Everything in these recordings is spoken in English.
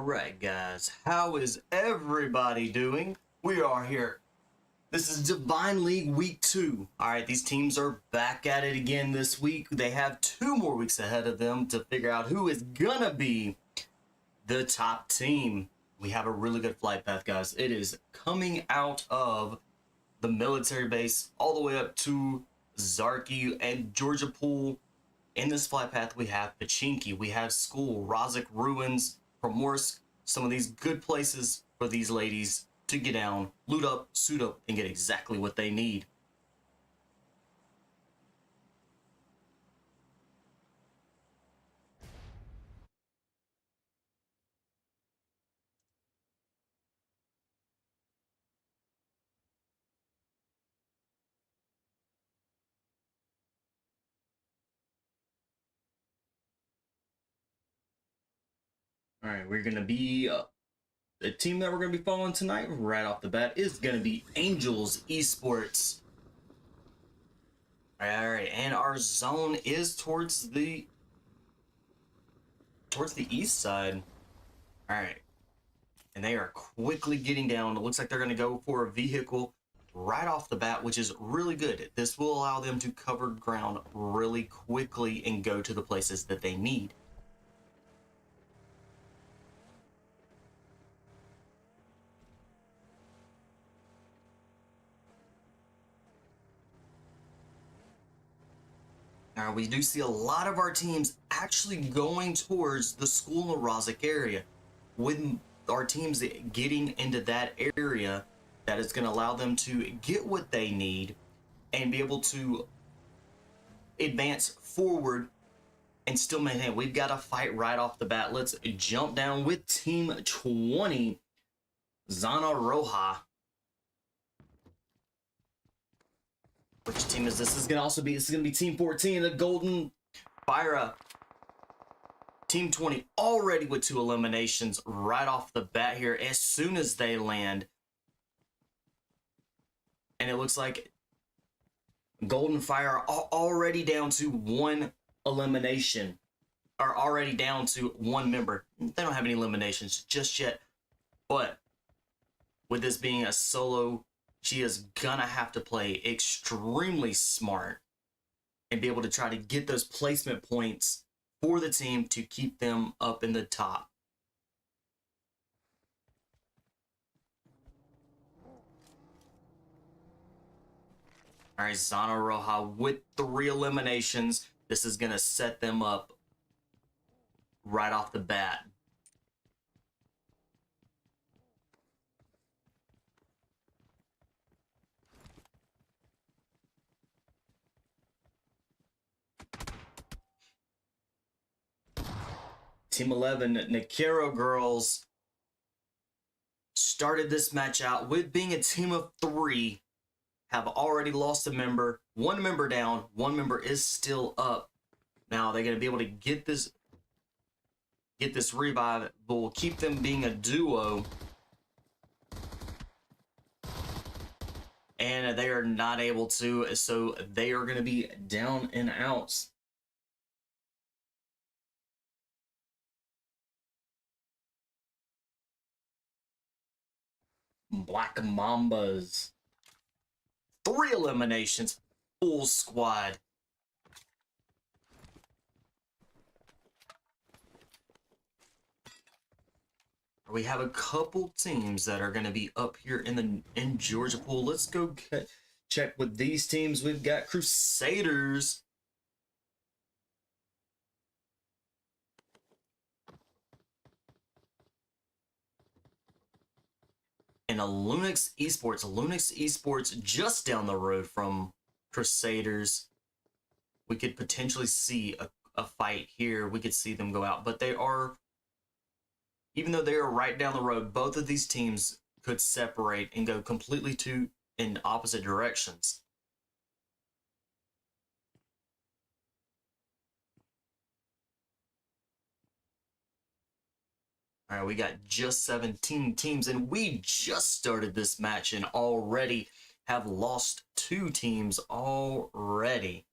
Alright guys, how is everybody doing? We are here. This is Divine League Week 2. Alright, these teams are back at it again this week. They have 2 more weeks ahead of them to figure out who is gonna be the top team. We have a really good flight path, guys. It is coming out of the military base all the way up to Zarki and Georgia Pool. In this flight path, we have Pachinki, we have School, Rozek Ruins, Primorsk, some of these good places for these ladies to get down, loot up, suit up, and get exactly what they need. All right, we're going to be, the team that we're going to be following tonight, right off the bat, is going to be Angels Esports. All right, and our zone is towards the east side. All right, and they are quickly getting down. It looks like they're going to go for a vehicle right off the bat, which is really good. This will allow them to cover ground really quickly and go to the places that they need. Now, we do see a lot of our teams actually going towards the School in Rozek area. With our teams getting into that area, that is going to allow them to get what they need and be able to advance forward and still maintain. We've got a fight right off the bat. Let's jump down with Team 20, ZONA ROJA. Which team is this? This is gonna be Team 14, the Golden PHYRA. Team 20 already with 2 eliminations right off the bat here as soon as they land. And it looks like Golden PHYRA are already down to 1 elimination. Are already down to 1 member. They don't have any eliminations just yet. But with this being a solo, she is gonna have to play extremely smart and be able to try to get those placement points for the team to keep them up in the top. All right, ZONA ROJA with 3 eliminations. This is gonna set them up right off the bat. Team 11, NEKRO girls, started this match out with being a team of 3, have already lost a member, 1 member down, 1 member is still up. Now they're going to be able to get this revive, but will keep them being a duo. And they are not able to, so they are going to be down and out. Black Mambas, 3 eliminations, full squad. We have a couple teams that are going to be up here in Georgia Pool. Let's go check with these teams. We've got Crusaders. And a LUNOX Esports. LUNOX Esports just down the road from Crusaders. We could potentially see a fight here. We could see them go out. But they are, even though they are right down the road, both of these teams could separate and go completely in opposite directions. All right, we got just 17 teams, and we just started this match and already have lost 2 teams already.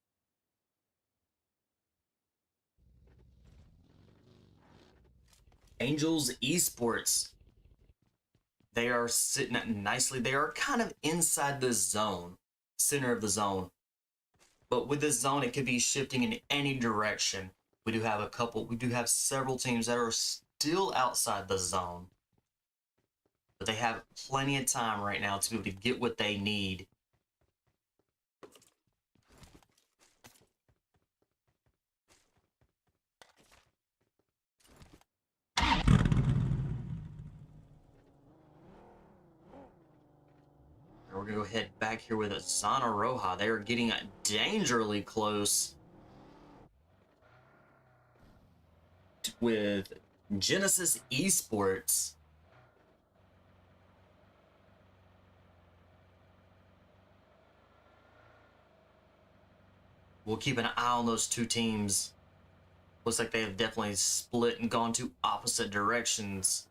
Angels Esports. They are sitting nicely. They are kind of inside the zone, center of the zone. But with this zone, it could be shifting in any direction. We do have several teams that are still outside the zone. But they have plenty of time right now to be able to get what they need. We're going to go head back here with a ZONA ROJA. They are getting dangerously close with Genesis Esports. We'll keep an eye on those two teams. Looks like they have definitely split and gone to opposite directions.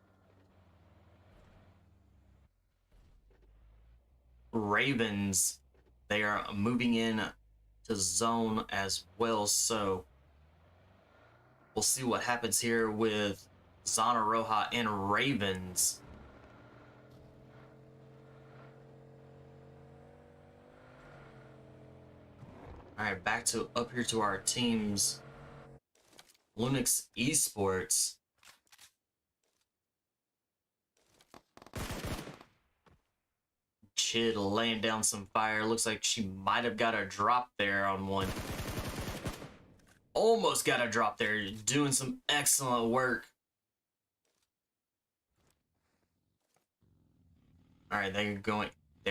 Ravens, they are moving in to zone as well, so we'll see what happens here with ZONA ROJA and Ravens. All right, back to up here to our teams. LUNOX Esports. Chid laying down some fire. Looks like she might have got a drop there on one. Almost got a drop there. Doing some excellent work. All right, they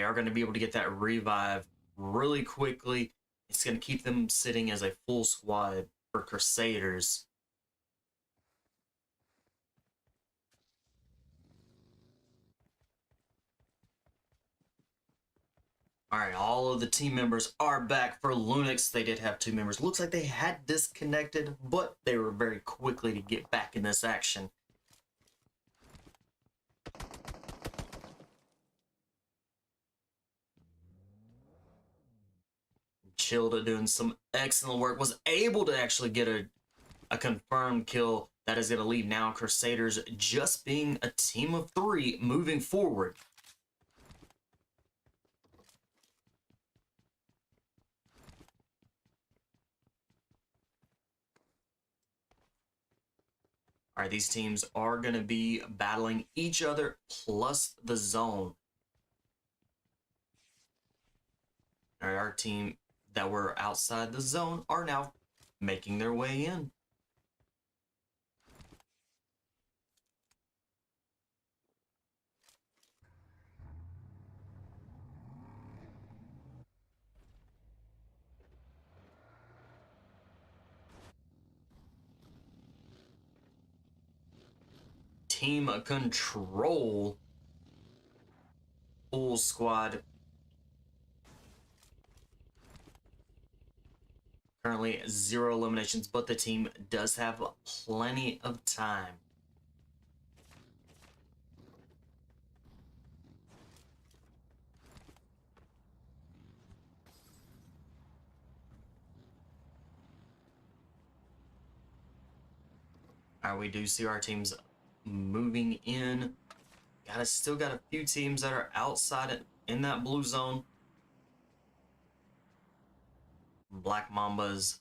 are going to be able to get that revive really quickly. It's going to keep them sitting as a full squad for Crusaders. All right, all of the team members are back for LUNOX. They did have 2 members. Looks like they had disconnected, but they were very quickly to get back in this action. Childa doing some excellent work. Was able to actually get a confirmed kill. That is going to leave now Crusaders just being a team of 3 moving forward. All right, these teams are going to be battling each other plus the zone. All right, our team that were outside the zone are now making their way in. Team control. Full squad. Currently 0 eliminations, but the team does have plenty of time. All right, we do see our teams moving in. Still got a few teams that are outside in that blue zone. Black Mambas.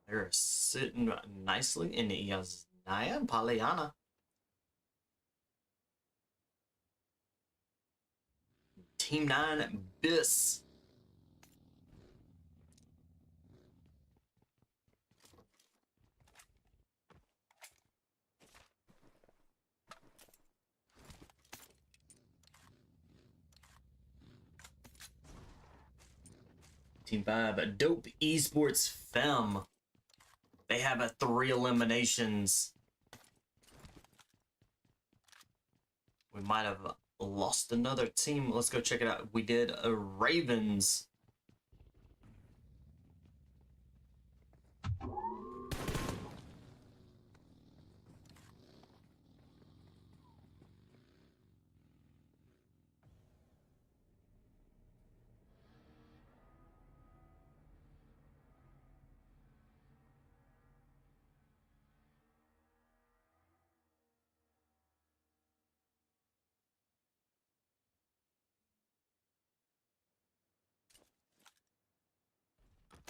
They're sitting nicely in Yasnaya and Paliana. Team 9, BIS. Team 5, Dope Esports Fem. They have 3 eliminations. We might have lost another team. Let's go check it out. We did a Ravens.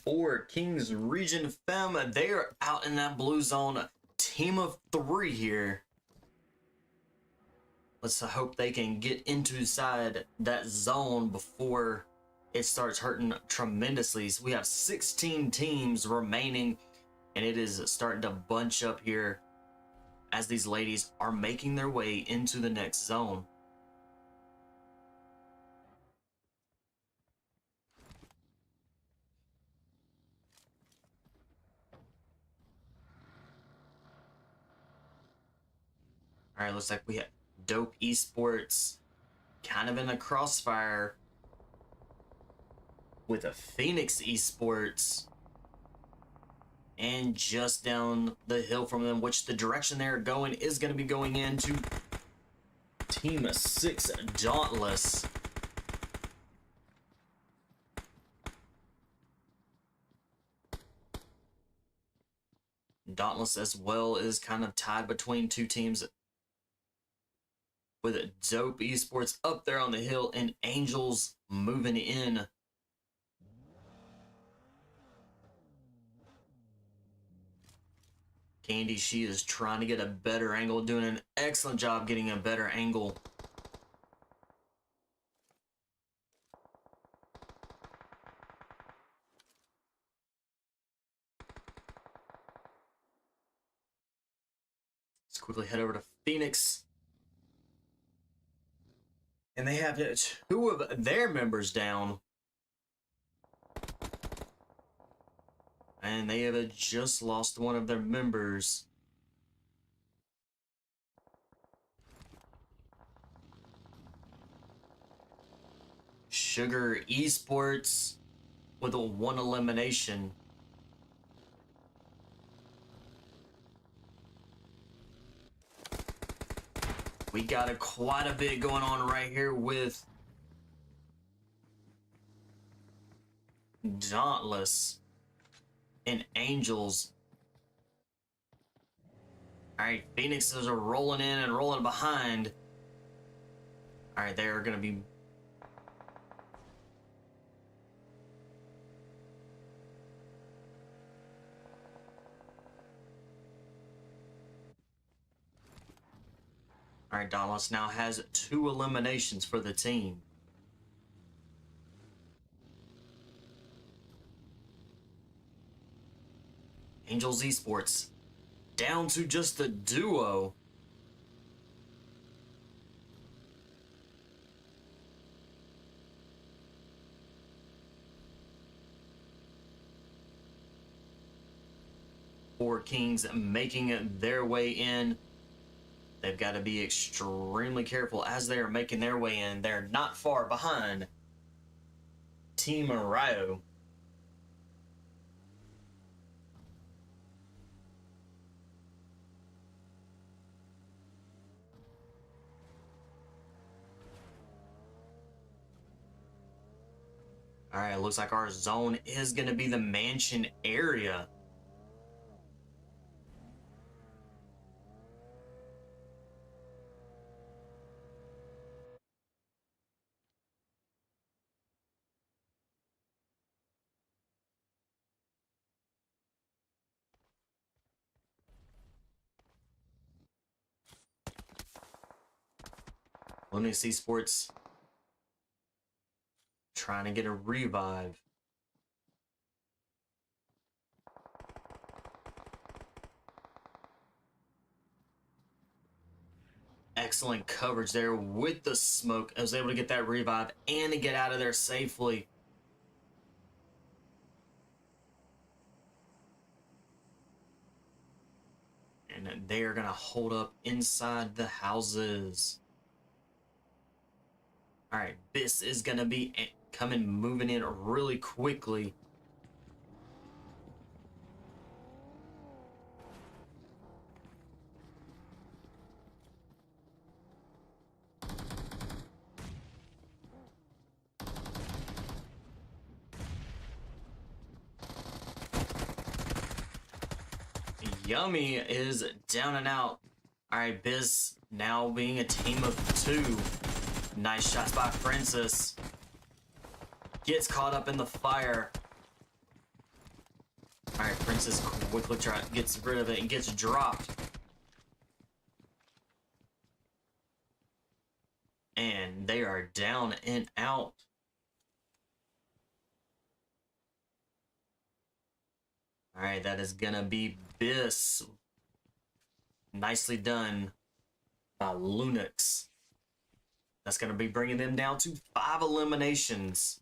for Kings Region Fem. They are out in that blue zone. Team of 3 here. Let's hope they can get inside that zone before it starts hurting tremendously. So we have 16 teams remaining, and it is starting to bunch up here as these ladies are making their way into the next zone. All right, looks like we have Dope Esports kind of in a crossfire with a Phoenix Esports, and just down the hill from them, which the direction they're going is going to be going into Team 6 Dauntless. Dauntless as well is kind of tied between two teams, with Dope Esports up there on the hill and Angels moving in. Candy, she is trying to get a better angle, doing an excellent job getting a better angle. Let's quickly head over to Phoenix. And they have 2 of their members down. And they have just lost one of their members. Sugar Esports with a 1 elimination. We got quite a bit going on right here with Dauntless and Angels. Alright, Phoenixes are rolling in and rolling behind. Alright, they are going to be... Alright, Dauntless now has 2 eliminations for the team. Angels Esports down to just the duo. Four Kings making their way in. They've got to be extremely careful as they are making their way in. They're not far behind Team RAYO. All right, looks like our zone is going to be the mansion area. LUNOX Esports trying to get a revive. Excellent coverage there with the smoke. I was able to get that revive and to get out of there safely. And they are going to hold up inside the houses. All right, this is going to be moving in really quickly. Yummy is down and out. All right, Biz now being a team of 2. Nice shots by Princess. Gets caught up in the fire. All right, Princess quickly gets rid of it and gets dropped. And they are down and out. All right, that is gonna be Biss. Nicely done by LUNOX. That's gonna be bringing them down to 5 eliminations.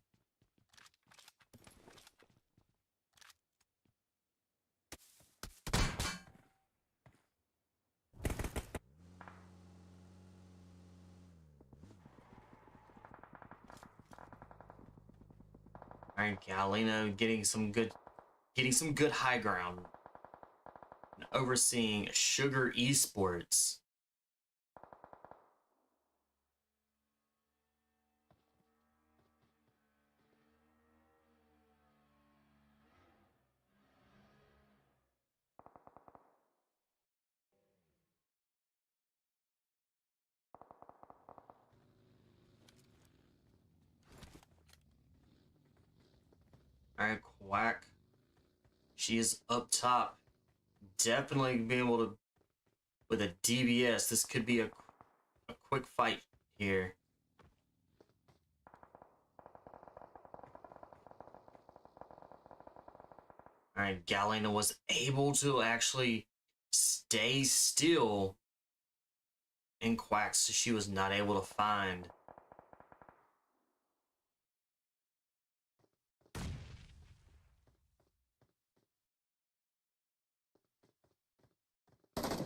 All right, Galena getting some good high ground. And overseeing Sugar Esports. All right, Quack. She is up top. Definitely being able to, with a DBS, this could be a quick fight here. All right, Galena was able to actually stay still in Quack, so she was not able to find.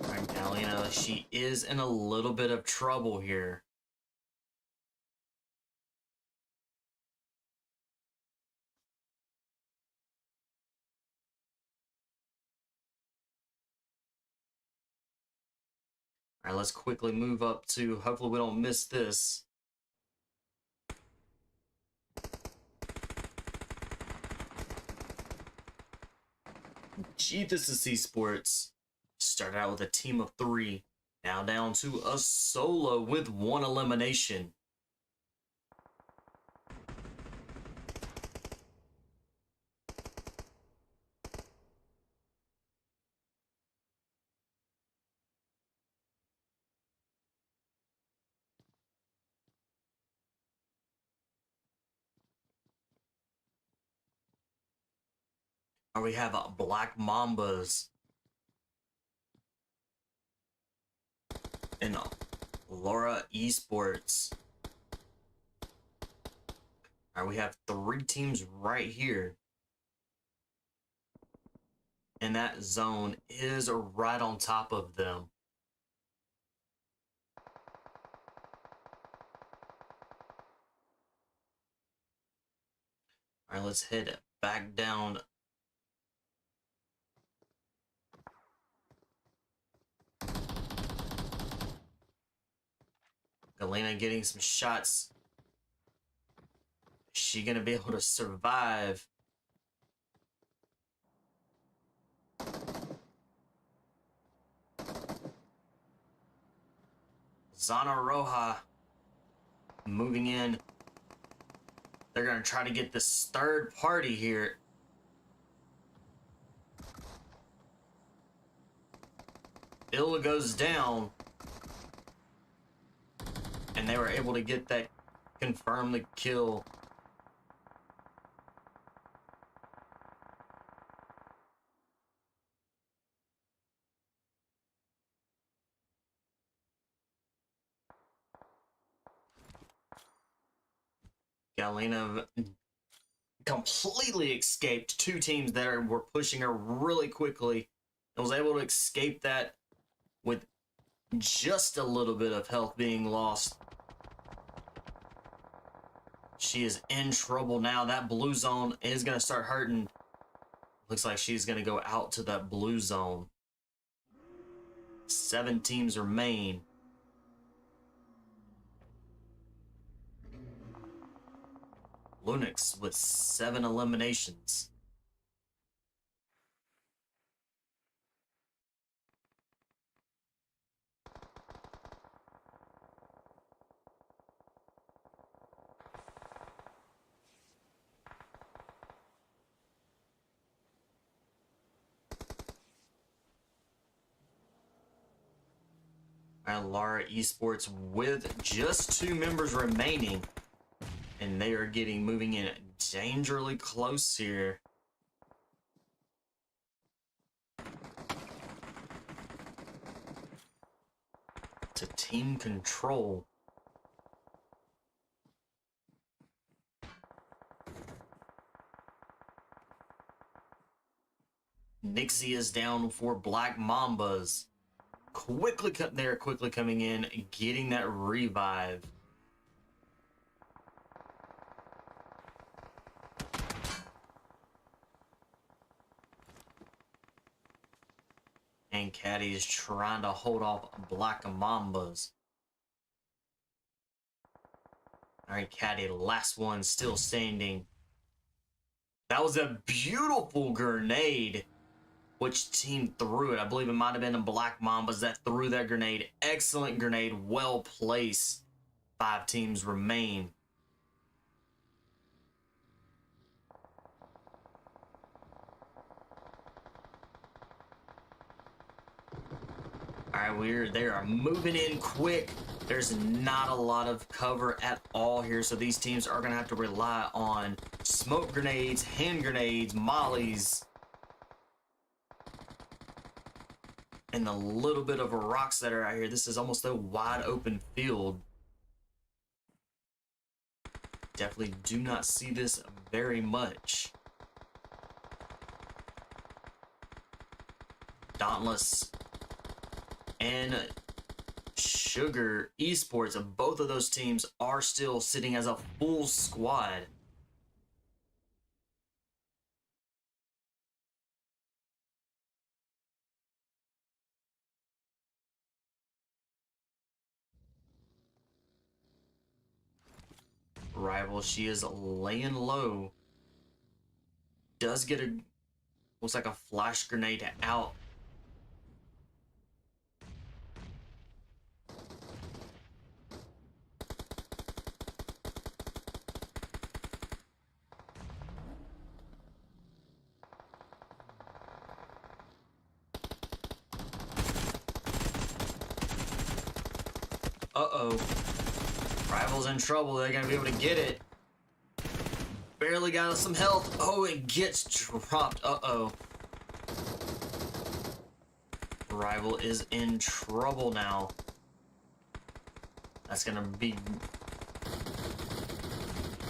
All right, Galena, she is in a little bit of trouble here. All right, let's quickly move up to, hopefully we don't miss this. GTHESIS Esports started out with a team of 3, now down to a solo with 1 elimination. We have Black Mambas and LARA Esports. All right, we have 3 teams right here. And that zone is right on top of them. All right, let's head back down. Galena getting some shots. Is she gonna be able to survive? ZONA ROJA moving in. They're gonna try to get this 3rd party here. Illa goes down. And they were able to get that, confirm the kill. Galena completely escaped 2 teams that were pushing her really quickly and was able to escape that with just a little bit of health being lost. She is in trouble now. That blue zone is going to start hurting. Looks like she's going to go out to that blue zone. 7 teams remain. LUNOX with 7 eliminations. LARA Esports with just 2 members remaining, and they are moving in dangerously close here. To team control. IXIA is down for Black Mambas. They're quickly coming in, getting that revive. And Caddy is trying to hold off Black Mambas. Alright, Caddy, last one still standing. That was a beautiful grenade. Which team threw it? I believe it might have been the Black Mambas that threw that grenade. Excellent grenade, well placed. 5 teams remain. Alright, they are moving in quick. There's not a lot of cover at all here, so these teams are going to have to rely on smoke grenades, hand grenades, mollies, and the little bit of rocks that are out here. This is almost a wide open field. Definitely do not see this very much. Dauntless and Sugar Esports, of both of those teams are still sitting as a full squad. Rival, she is laying low. Does get looks like a flash grenade out. Uh-oh. Rival's in trouble. They're going to be able to get it. Barely got some health. Oh, it gets dropped. Uh-oh. Rival is in trouble now. That's going to be...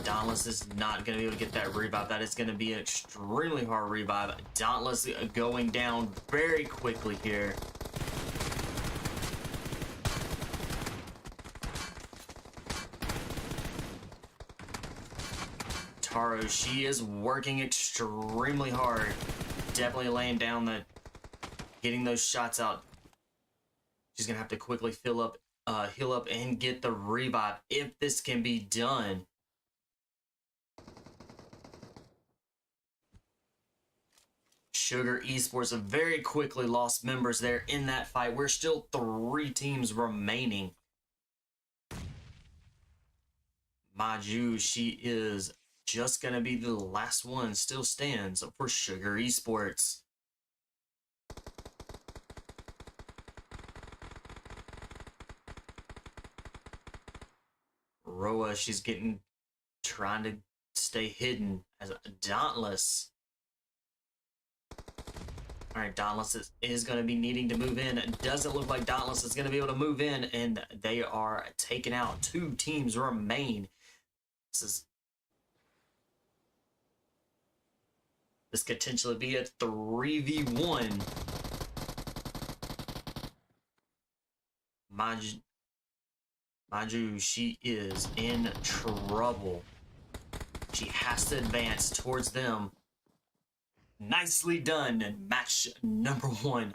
Dauntless is not going to be able to get that revive. That is going to be an extremely hard revive. Dauntless going down very quickly here. Taro, she is working extremely hard. Definitely laying down getting those shots out. She's gonna have to quickly heal up and get the revive if this can be done. Sugar Esports have very quickly lost members there in that fight. We're still 3 teams remaining. Maju, she is just gonna be the last one, still stands for Sugar Esports. Roa, she's trying to stay hidden as a Dauntless. Alright, Dauntless is going to be needing to move in. It doesn't look like Dauntless is going to be able to move in, and they are taking out. 2 teams remain. This could potentially be a 3v1. Maju, she is in trouble. She has to advance towards them. Nicely done. Match number 1.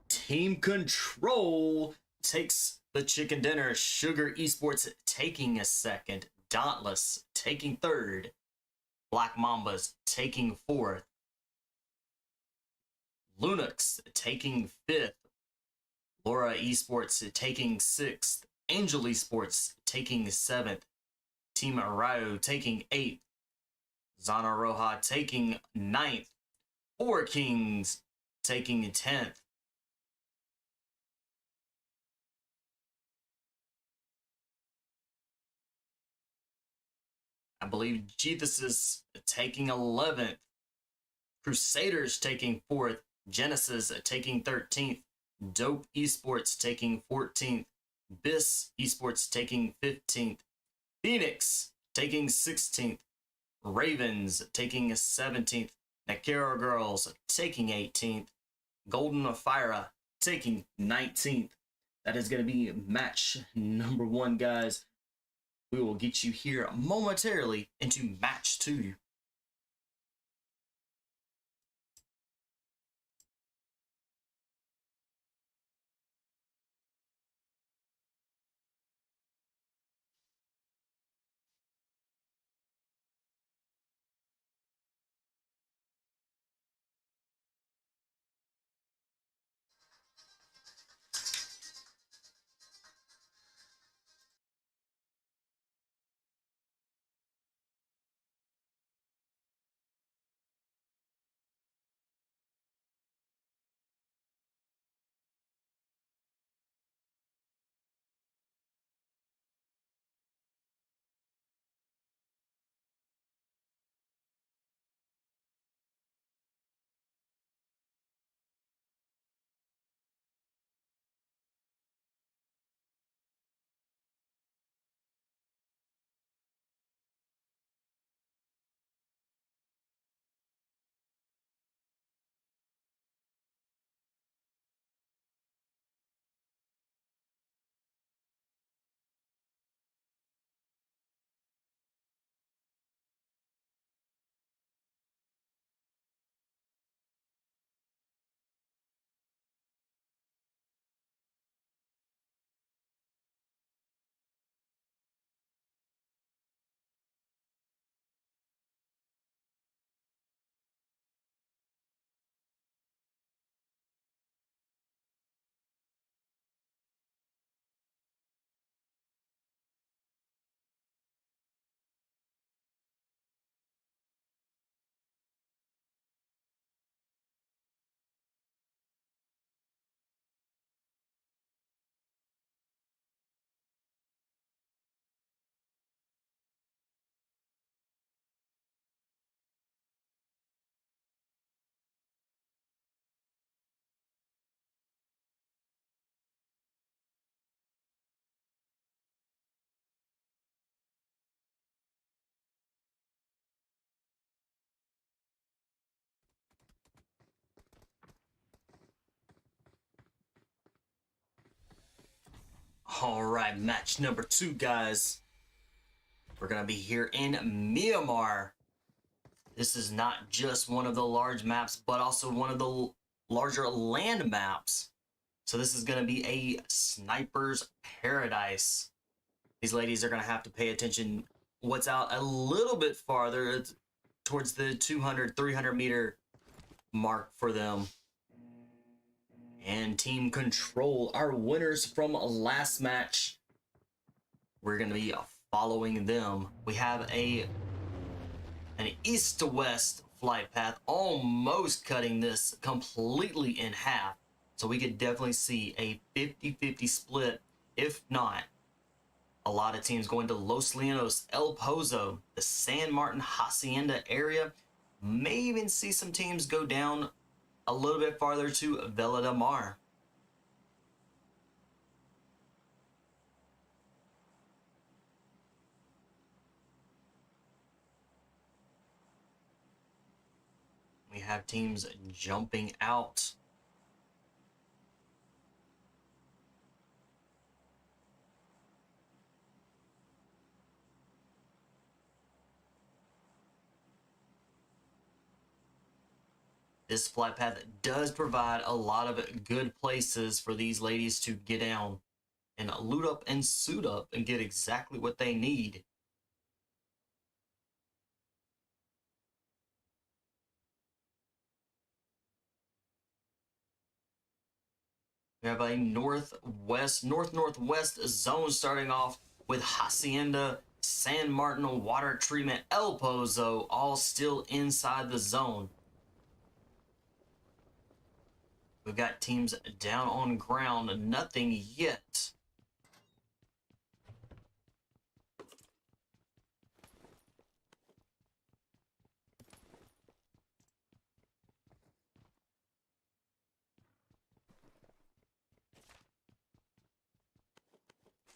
Team Control takes the chicken dinner. Sugar Esports taking a 2nd. Dauntless taking 3rd. Black Mambas taking 4th. LUNOX taking 5th. LARA Esports taking 6th. Angel Esports taking 7th. Team RAYO taking 8th. ZONA ROJA taking 9th. 4 Kings taking 10th. I believe GTHESIS taking 11th. Crusaders taking 4th. Genesis taking 13th. Dope Esports taking 14th. BIS Esports taking 15th. Phoenix taking 16th. Ravens taking 17th. NEKRO Girls taking 18th. Golden PHYRA taking 19th. That is going to be match number 1, guys. We will get you here momentarily into match 2. All right, match number 2, guys. We're going to be here in Myanmar. This is not just one of the large maps, but also one of the larger land maps. So this is going to be a sniper's paradise. These ladies are going to have to pay attention what's out a little bit farther towards the 200, 300 meter mark for them. And Team Control, our winners from last match, we're going to be following them. We have an east to west flight path, almost cutting this completely in half. So we could definitely see a 50-50 split, if not a lot of teams going to Los Llanos, El Pozo, the San Martin Hacienda area. May even see some teams go down a little bit farther to Villa de Mar. We have teams jumping out. This flight path does provide a lot of good places for these ladies to get down and loot up and suit up and get exactly what they need. We have a north-northwest zone starting off with Hacienda, San Martin, Water Treatment, El Pozo, all still inside the zone. We've got teams down on ground, nothing yet.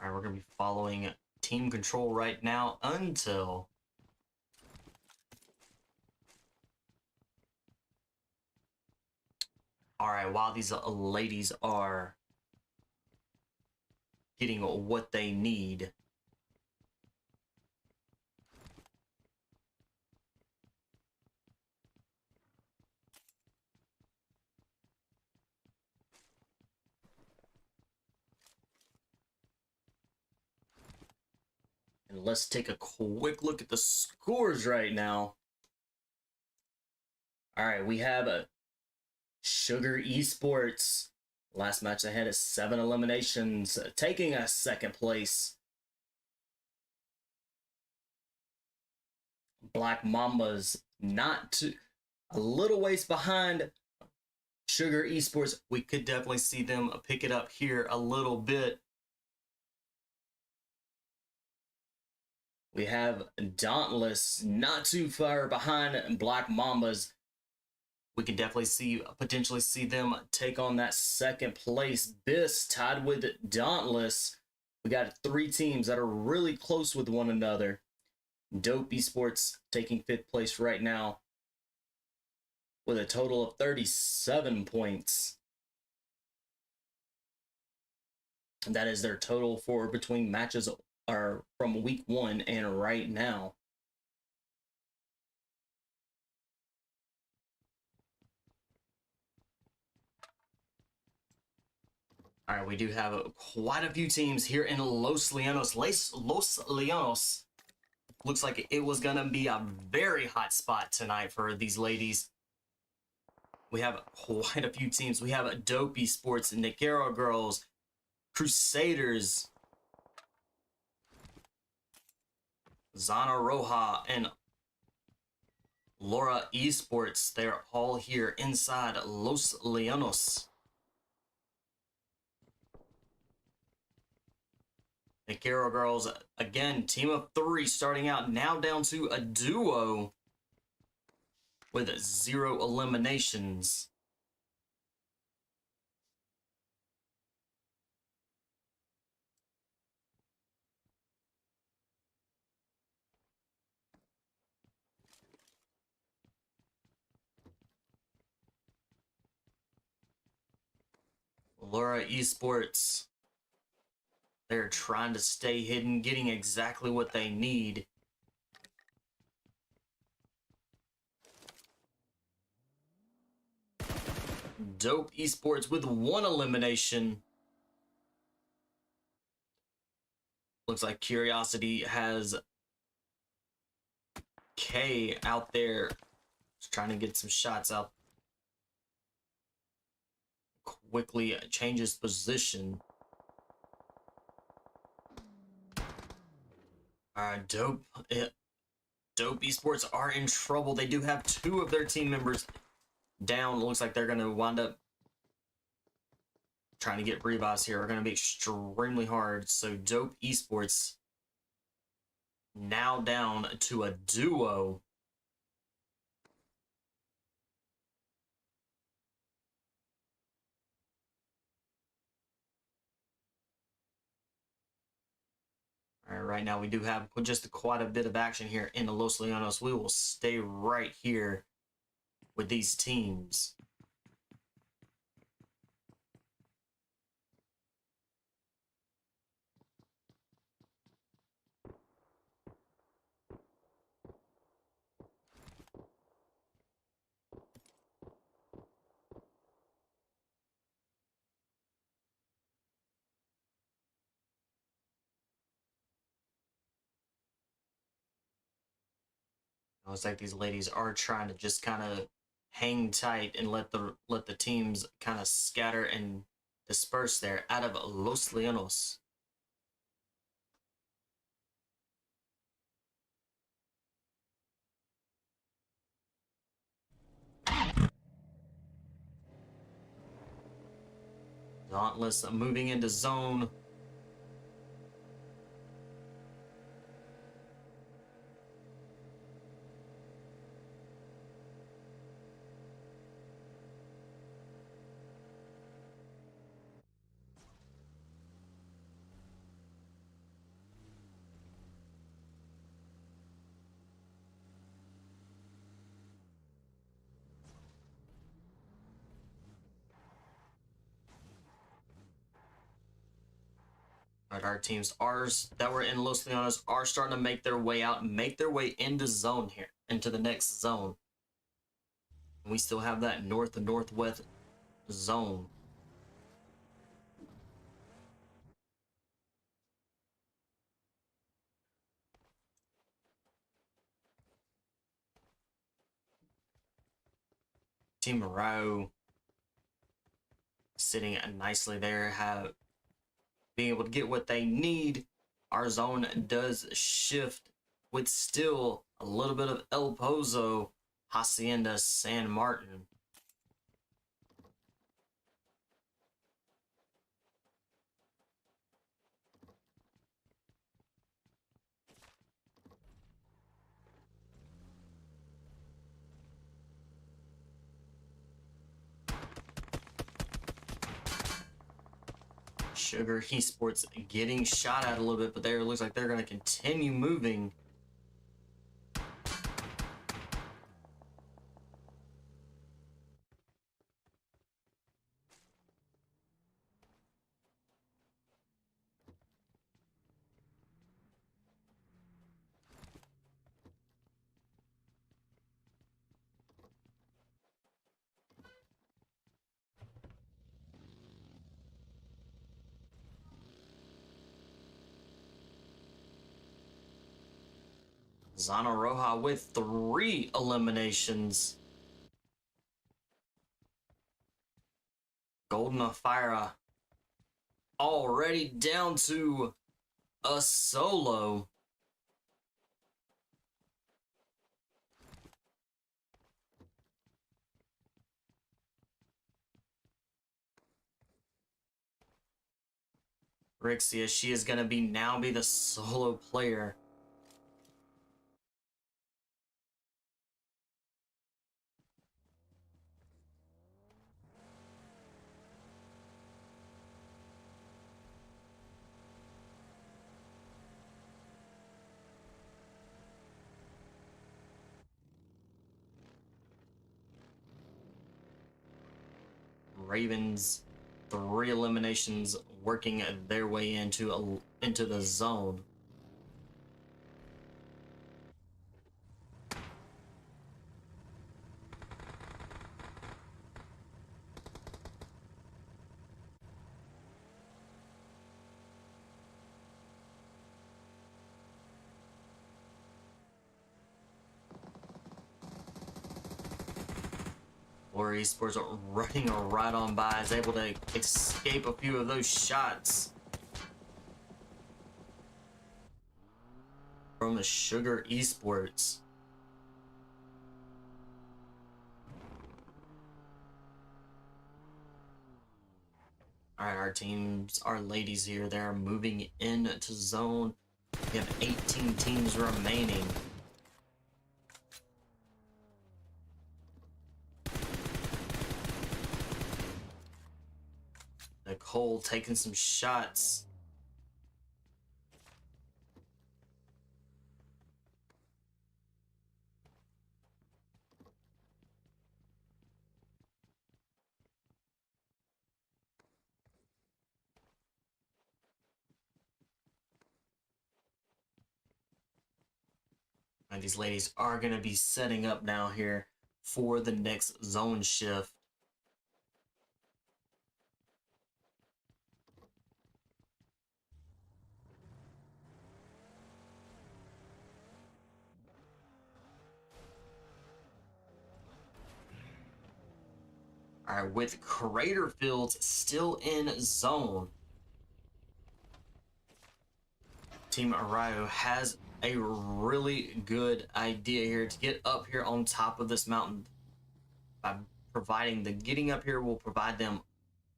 All right, we're going to be following team control right now until all right, while these ladies are getting what they need. And let's take a quick look at the scores right now. All right, we have a Sugar Esports. Last match they had is 7 eliminations, taking a second place. Black Mambas a little ways behind Sugar Esports. We could definitely see them pick it up here a little bit. We have Dauntless not too far behind Black Mambas. We can definitely potentially see them take on that second place. BIS tied with Dauntless. We got 3 teams that are really close with one another. Dope Esports taking 5th place right now with a total of 37 points. And that is their total for between matches are from week 1 and right now. All right, we do have quite a few teams here in Los Leonos. Los Leonos looks like it was going to be a very hot spot tonight for these ladies. We have quite a few teams. We have Dope Esports, NEKRO Girls, CRUSADERS, ZONA ROJA, and LARA Esports. They're all here inside Los Leonos. NEKRO Girls, again, team of 3 starting out, now down to a duo with 0 eliminations. LARA Esports, they're trying to stay hidden, getting exactly what they need. Dope Esports with 1 elimination. Looks like Curiosity has K out there. Just trying to get some shots out. Quickly changes position. Dope Esports are in trouble. They do have 2 of their team members down. Looks like they're going to wind up trying to get revives here. Are going to be extremely hard. So Dope Esports now down to a duo. All right, right now we do have just quite a bit of action here in the Los Leonos. We will stay right here with these teams. It's like these ladies are trying to just kind of hang tight and let the teams kind of scatter and disperse there out of Los Leonos. Dauntless moving into zone. All right, our teams that were in Los Leones are starting to make their way out and make their way into zone here, into the next zone. And we still have that north and northwest zone. Team RAYO sitting nicely there, being able to get what they need. Our zone does shift with still a little bit of El Pozo, Hacienda, San Martin. Sugar Esports getting shot at a little bit, but there it looks like they're going to continue moving. Zona Roja with 3 eliminations. Golden PHYRA already down to a solo. IXIA, she is going to now be the solo player. Ravens, 3 eliminations, working their way into the zone. Esports are running right on by, is able to escape a few of those shots from the Sugar Esports. All right, our teams, our ladies here, they're moving into zone. We have 18 teams remaining. Nicole taking some shots. And these ladies are going to be setting up now here for the next zone shift. All right, with Crater Fields still in zone, Team RAYO has a really good idea here to get up here on top of this mountain. By providing the getting up here will provide them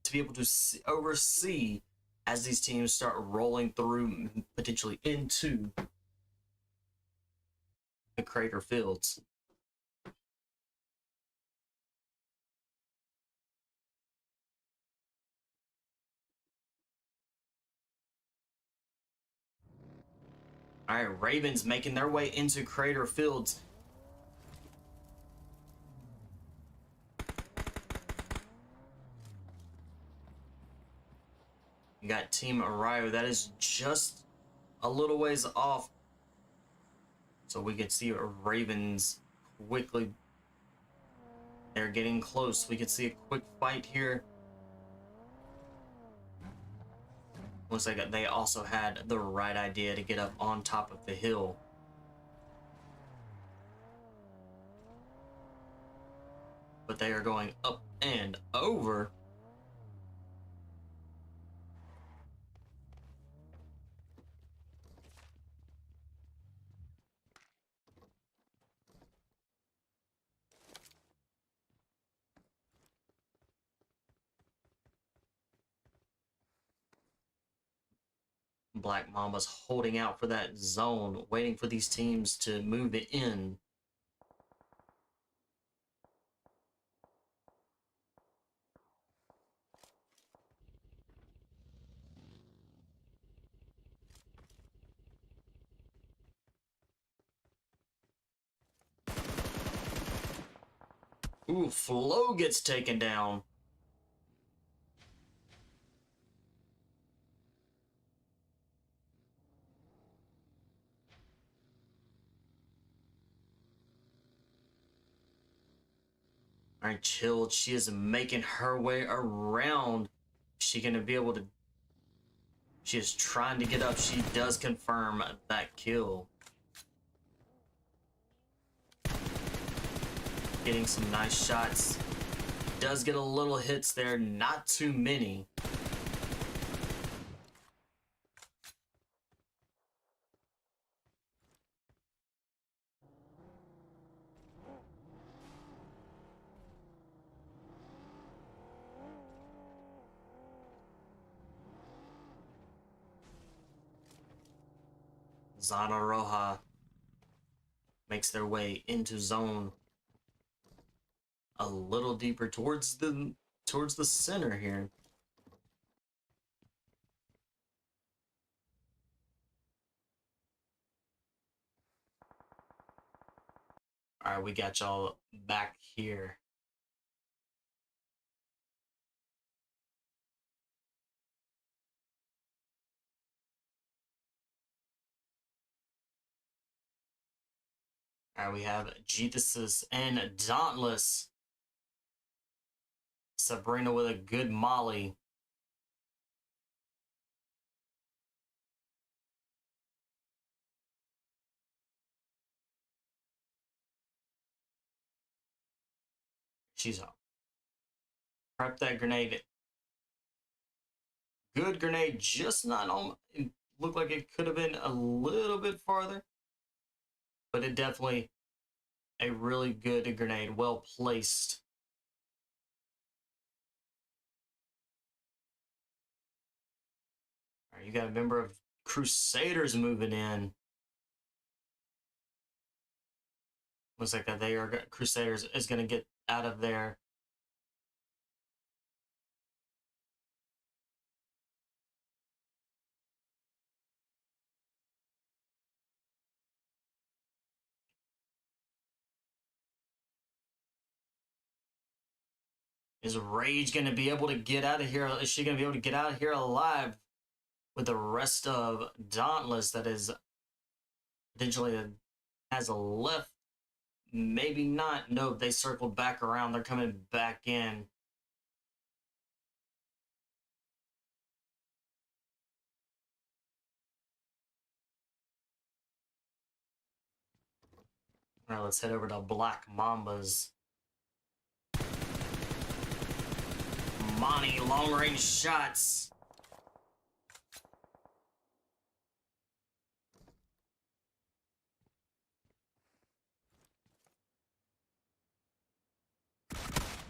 to be able to oversee as these teams start rolling through, potentially into the Crater Fields. All right, Ravens making their way into Crater Fields. You got Team RAYO. That is just a little ways off. So we can see Ravens quickly. They're getting close. We can see a quick fight here. Looks like they also had the right idea to get up on top of the hill. But they are going up and over. Black Mamba's holding out for that zone, waiting for these teams to move it in. Ooh, Flo gets taken down. All right, Chilled. She is making her way around. She gonna be able to... She is trying to get up. She does confirm that kill. Getting some nice shots. Does get a little hits there, not too many. ZONA ROJA makes their way into zone a little deeper towards the center here. All right, we got y'all back here. All right, we have GTHESIS and Dauntless. Sabrina with a good molly. She's up. Prep that grenade. Good grenade, just not on. It looked like it could have been a little bit farther, but it definitely a really good grenade, well placed. All right, you got a member of Crusaders moving in. Looks like that they are Crusaders is going to get out of there. Is Rage going to be able to get out of here? Is she going to be able to get out of here alive with the rest of Dauntless that is potentially has a left? Maybe not. No, they circled back around. They're coming back in. All right, let's head over to Black Mamba's. Monty, long-range shots.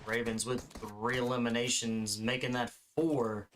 Ravens with 3 eliminations, making that 4.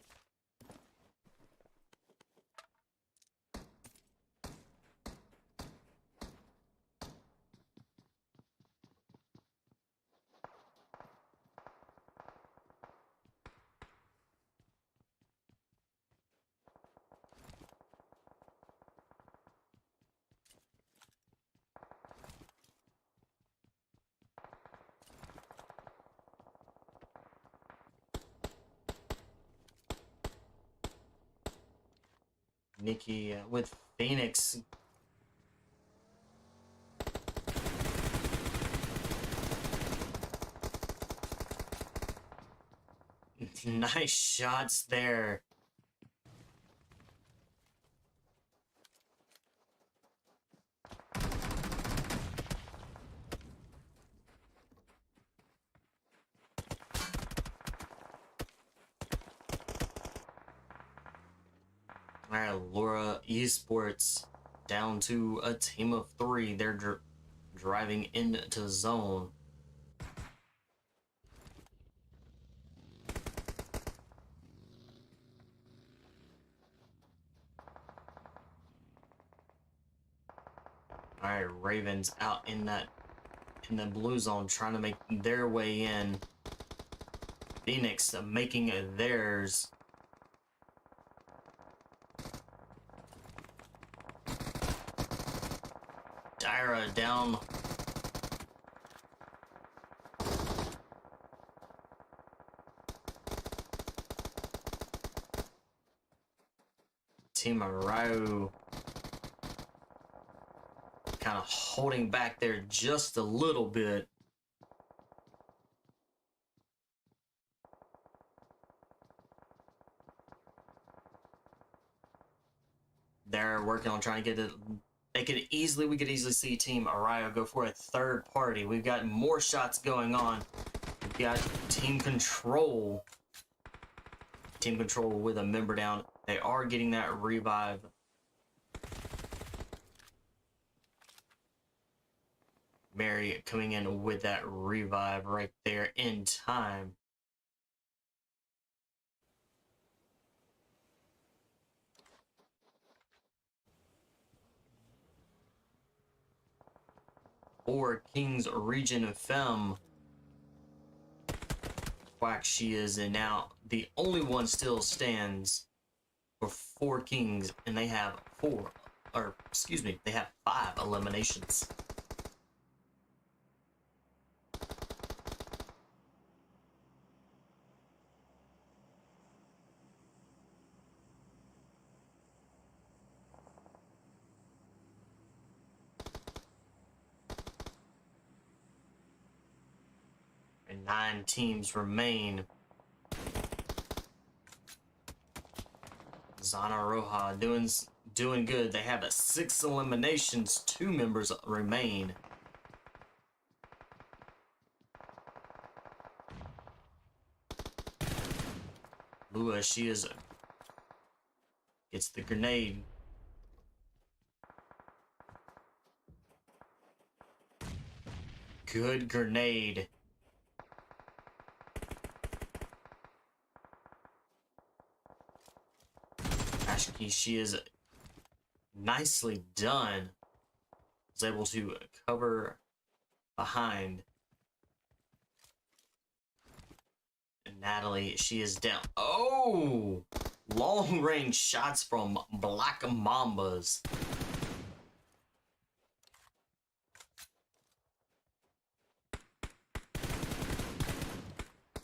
Nikki with Phoenix. Nice shots there. Alright, LARA ESPORTS down to a team of 3. They're driving into zone. Alright, Ravens out in the blue zone trying to make their way in. Phoenix making theirs. Dyra down. Team of RAYO kind of holding back there just a little bit. They're working on trying to get it. We could easily see Team RAYO go for a third party. We've got more shots going on. We've got Team Control. Team Control with a member down. They are getting that revive. Mary coming in with that revive right there in time. For Kings Region Femme. Quack she is, and now the only one still stands for 4 Kings, and they have 5 eliminations. And 9 teams remain. ZONA ROJA doing good. They have 6 eliminations. 2 members remain. Lua, she gets the grenade. Good grenade. Ashki, she is nicely done. Was able to cover behind. And Natalie, she is down. Oh! Long range shots from Black Mambas.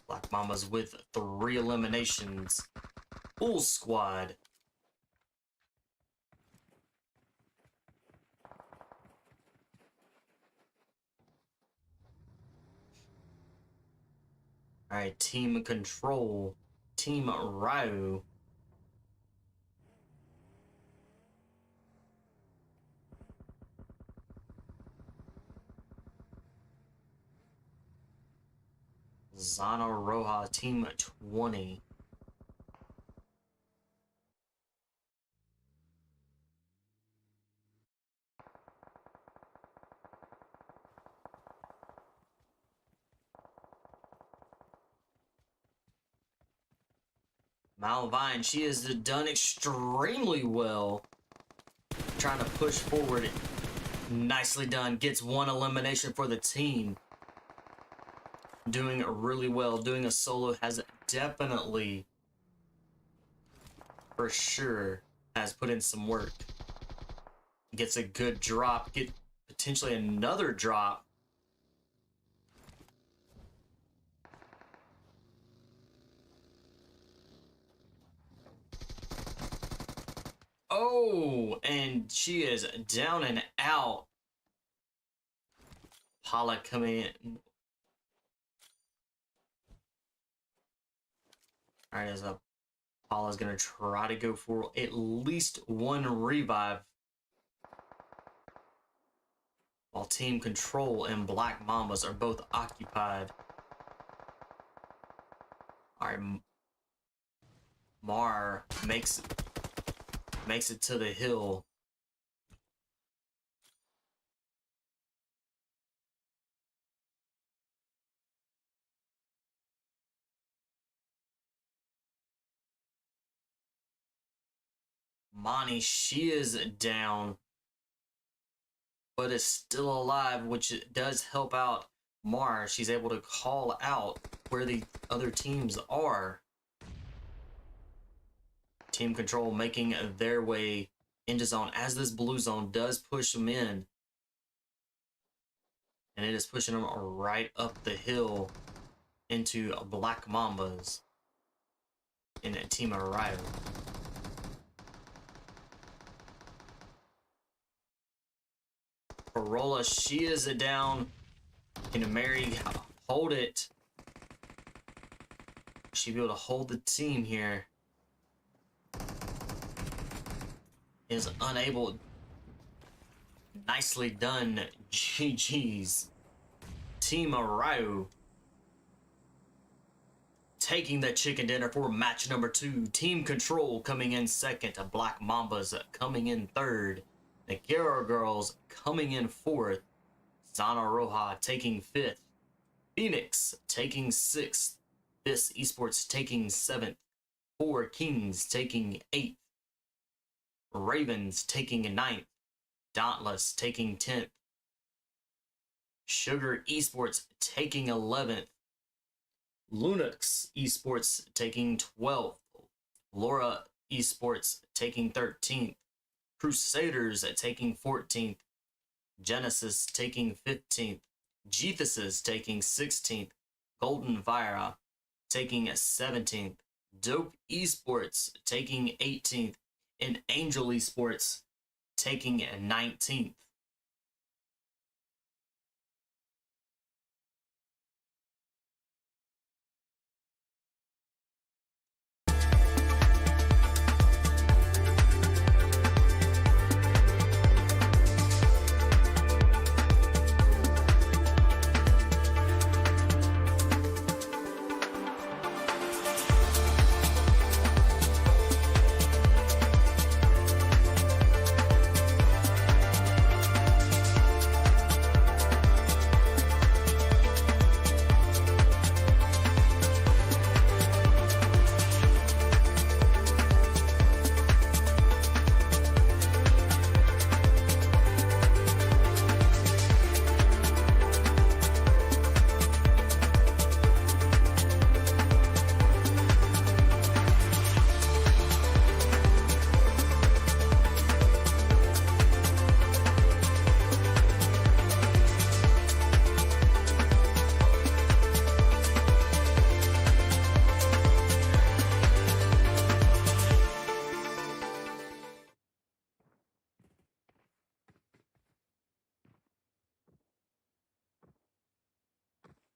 Black Mambas with 3 eliminations. Full squad. Alright, Team Control, Team RAYO. ZONA ROJA, Team 20. Malvine, she has done extremely well. Trying to push forward. Nicely done. Gets 1 elimination for the team. Doing really well. Doing a solo has definitely, for sure, has put in some work. Gets a good drop. Get potentially another drop. Oh, and she is down and out. Paula coming in. All right, Paula's gonna try to go for at least one revive, while Team Control and Black Mambas are both occupied. All right, Mar makes it to the hill. Monty, she is down, but is still alive, which does help out Mar. She's able to call out where the other teams are. Team Control making their way into zone as this blue zone does push them in. And it is pushing them right up the hill into Black Mambas in a team of RAYO. Corolla, she is down. Can Mary hold it? She'll be able to hold the team here. Is unable. Nicely done. GG's. Team RAYO taking the chicken dinner for match number 2. Team Control coming in second. Black Mambas coming in third. The NEKRO girls coming in fourth. ZONA ROJA taking fifth. Phoenix taking sixth. This Esports taking seventh. 4 Kings taking eighth. Ravens taking ninth. Dauntless taking 10th. Sugar Esports taking 11th. LUNOX Esports taking 12th. LARA Esports taking 13th. CRUSADERS taking 14th. Genesis taking 15th. GTHESIS taking 16th. Golden PHYRA taking 17th. Dope Esports taking 18th. And Angel Esports taking 19th.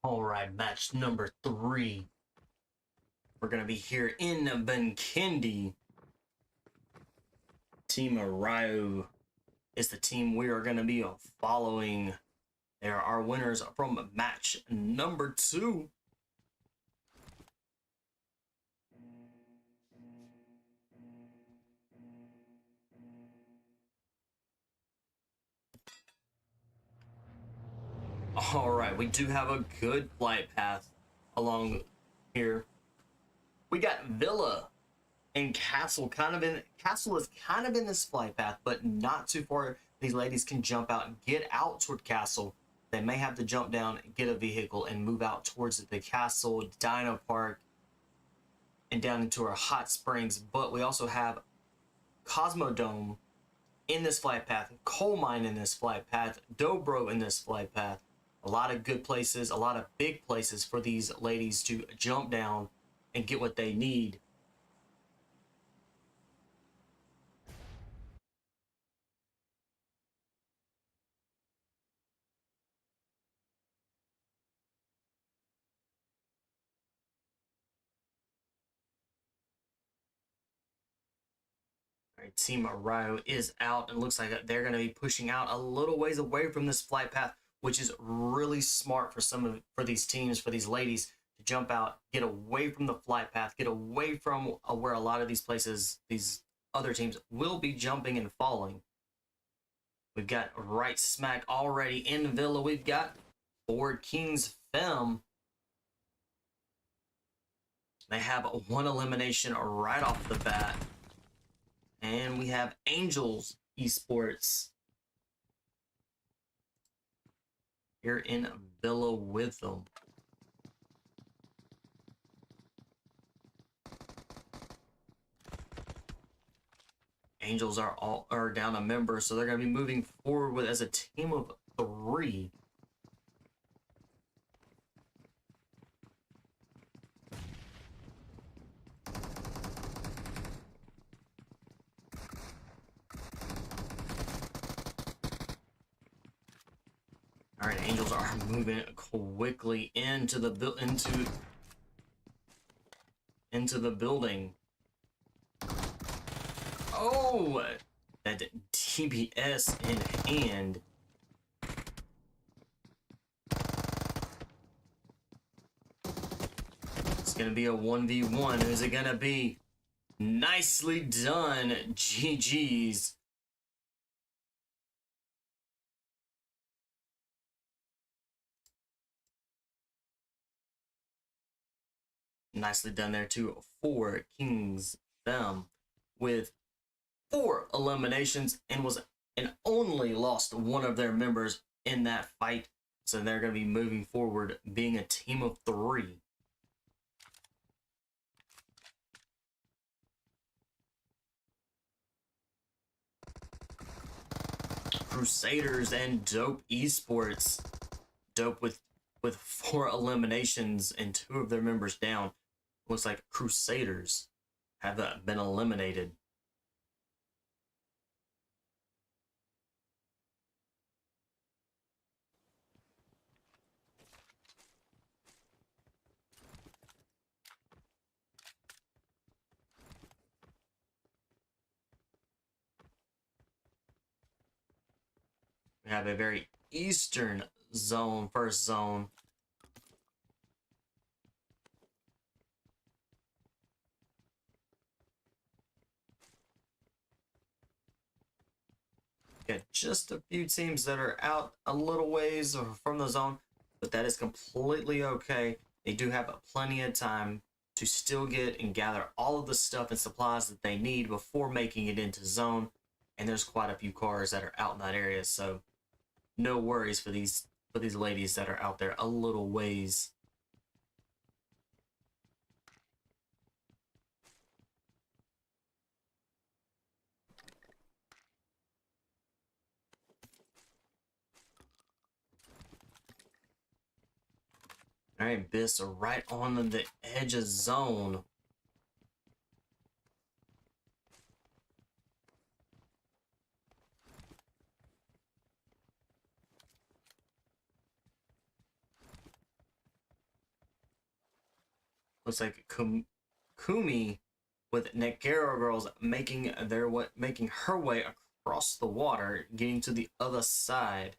All right, match number 3. We're going to be here in Benkindi. Team RAYO is the team we are going to be following. They are our winners from match number 2. All right, we do have a good flight path along here. We got Villa and Castle Castle is kind of in this flight path, but not too far. These ladies can jump out and get out toward Castle. They may have to jump down, get a vehicle, and move out towards the Castle, Dino Park, and down into our hot springs. But we also have Cosmodome in this flight path, Coal Mine in this flight path, Dobro in this flight path. A lot of good places, a lot of big places for these ladies to jump down and get what they need. right, Team RAYO is out, and looks like they're going to be pushing out a little ways away from this flight path, which is really smart for these teams, for these ladies to jump out, get away from the flight path, get away from where a lot of these places, these other teams will be jumping and falling. We've got right smack already in Villa. We've got Forward Kings Fem. They have one elimination right off the bat. And we have Angels Esports here in Villa with them. Angels are down a member, so they're going to be moving forward as a team of 3. All right, Angels are moving quickly into the building. Oh, that TBS in hand. It's gonna be a 1v1. Who's it gonna be? Nicely done, GG's. Nicely done there too for Kings Fem with 4 eliminations and only lost one of their members in that fight. So they're going to be moving forward being a team of 3. Crusaders and Dope Esports. Dope with 4 eliminations and 2 of their members down. Looks like Crusaders have been eliminated. We have a very eastern zone, first zone. Got just a few teams that are out a little ways from the zone, but that is completely okay. They do have plenty of time to still get and gather all of the stuff and supplies that they need before making it into zone. And there's quite a few cars that are out in that area, so no worries for these ladies that are out there a little ways. All right, Biss are right on the edge of zone. Looks like Kumi with NEKRO girls making her way across the water, getting to the other side.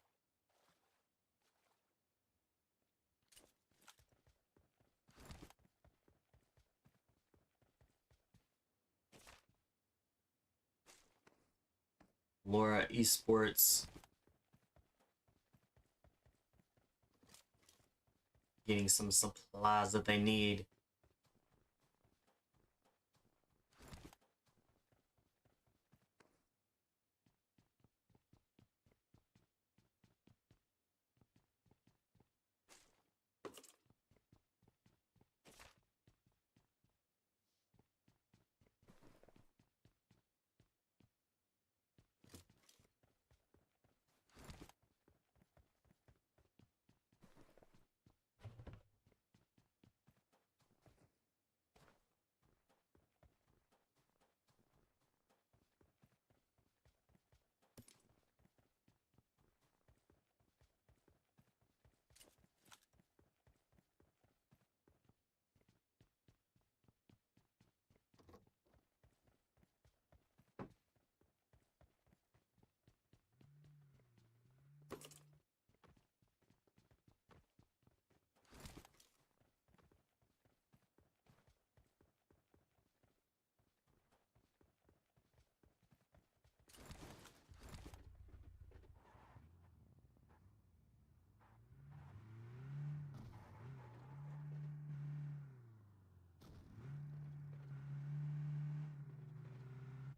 LARA Esports getting some supplies that they need.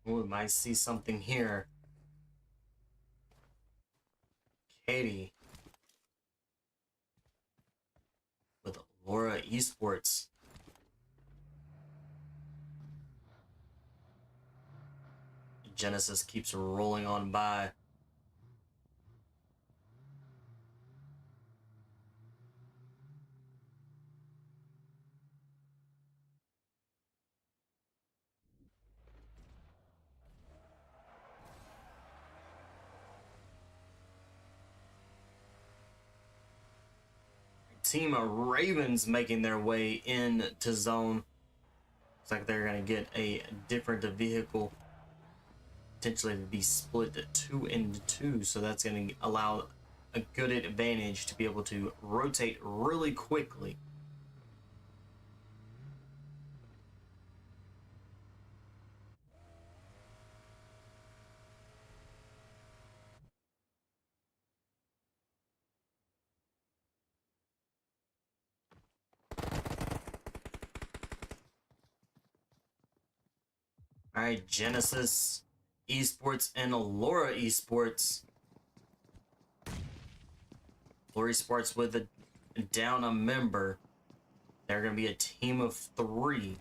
Oh, we might see something here. Katie with LARA Esports. Genesis keeps rolling on by. Team Ravens making their way into zone. Looks like they're going to get a different vehicle. Potentially to be split 2 into 2. So that's going to allow a good advantage to be able to rotate really quickly. Alright, Genesis Esports and LARA Esports. LARA Esports with a member. They're going to be a team of 3.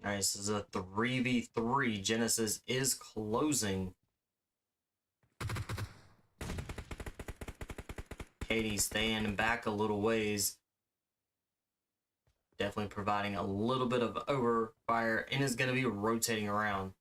Alright, this is a 3v3. Genesis is closing. Katie staying back a little ways. Definitely providing a little bit of overfire and is going to be rotating around.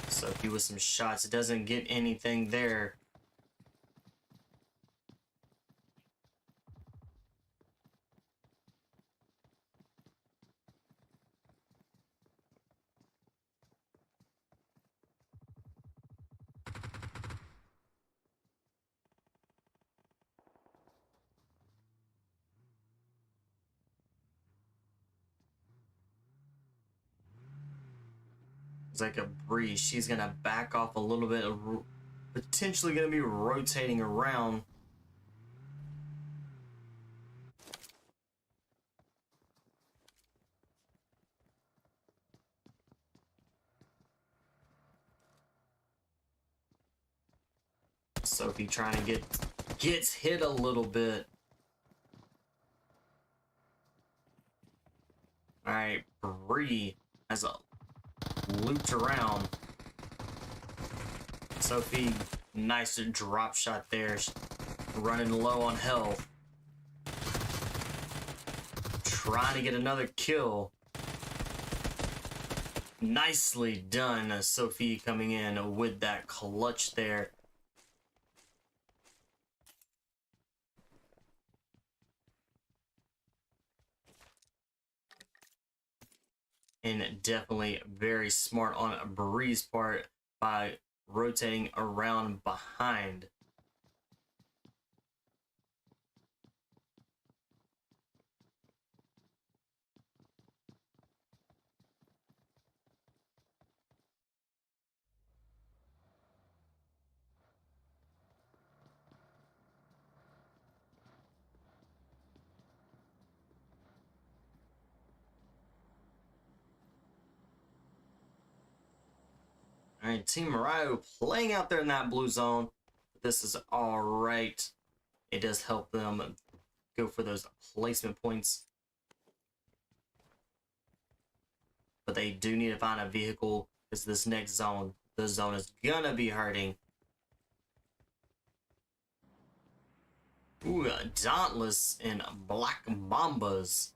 Sophie with some shots. Doesn't get anything there. It's like a breeze. She's going to back off a little bit. Potentially going to be rotating around. Sophie trying to gets hit a little bit. Alright, Bree has a looped around. Sophie, nice drop shot there. Running low on health. Trying to get another kill. Nicely done, Sophie coming in with that clutch there. And definitely very smart on Bree's part by rotating around behind. Alright, Team RAYO playing out there in that blue zone. This is alright. It does help them go for those placement points. But they do need to find a vehicle because this next zone, the zone is gonna be hurting. Ooh, Dauntless and Black Mambas.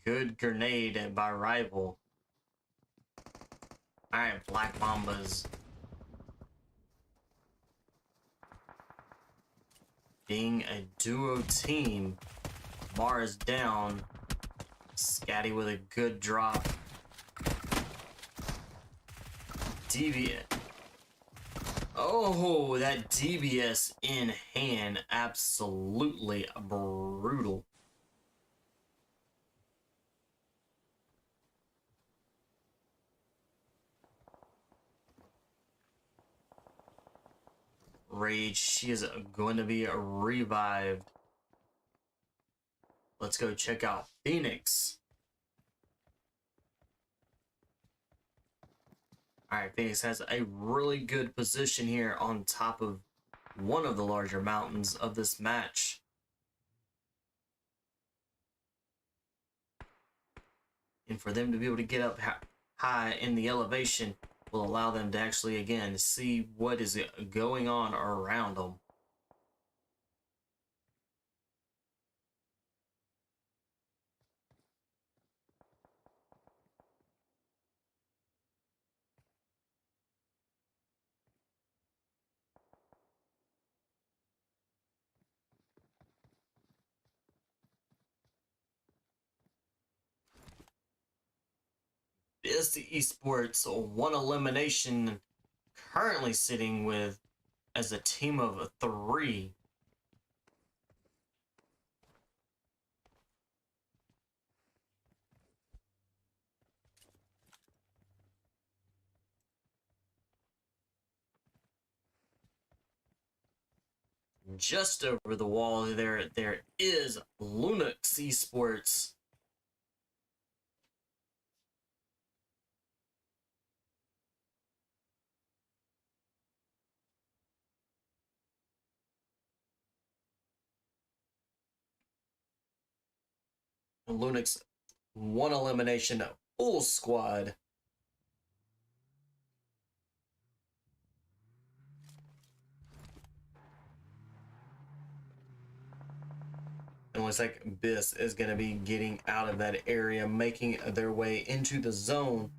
good grenade by Rival. Alright, Black Mambas. Being a duo team. Mara's down. Scatty with a good drop. DBS. Oh, that DBS in hand. Absolutely brutal. Rage, she is going to be revived. Let's go check out Phoenix. Alright, Phoenix has a really good position here on top of one of the larger mountains of this match. And for them to be able to get up high in the elevation will allow them to actually, again, see what is going on around them. Is the esports one elimination, currently sitting with as a team of 3. Just over the wall there is LUNOX Esports. LUNOX, one elimination, full squad. It looks like Biss is going to be getting out of that area, making their way into the zone.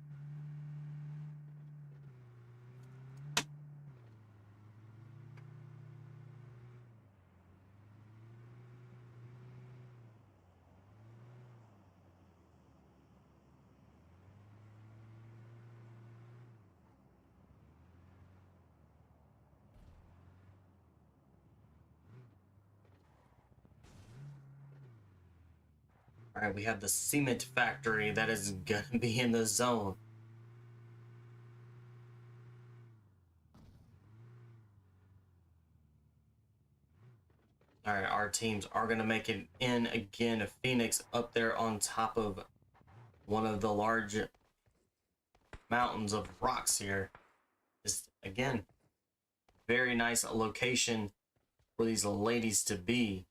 All right, we have the cement factory that is going to be in the zone. All right, our teams are going to make it in again. Phoenix up there on top of one of the large mountains of rocks here. Just, again, very nice location for these ladies to be.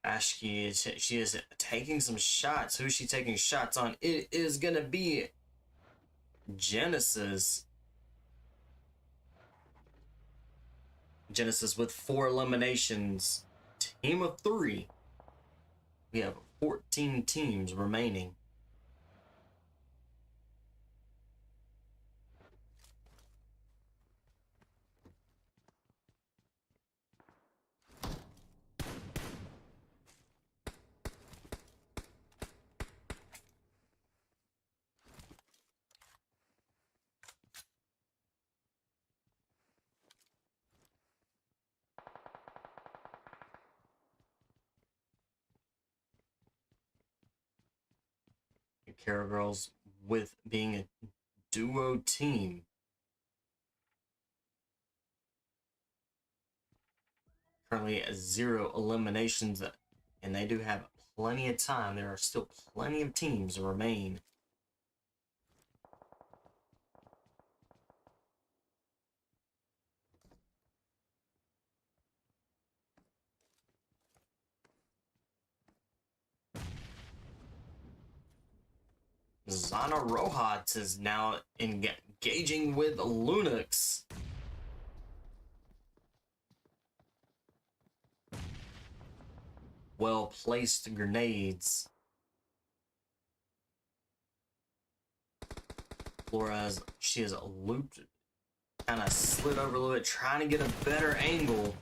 Ashki, she is taking some shots. Who is she taking shots on? It is going to be Genesis. Genesis with 4 eliminations. Team of 3. We have 14 teams remaining. Kara Girls with being a duo team. Currently at 0 eliminations, and they do have plenty of time. There are still plenty of teams remain. ZONA ROJA is now engaging with LUNOX. Well-placed grenades. Flores, she is looped, kind of slid over a little bit, trying to get a better angle.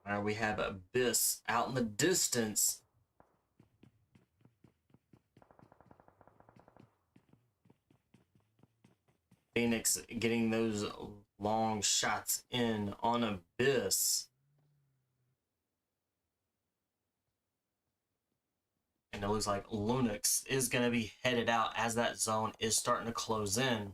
All right, we have Abyss out in the distance. Phoenix getting those long shots in on Abyss. And it looks like LUNOX is going to be headed out as that zone is starting to close in.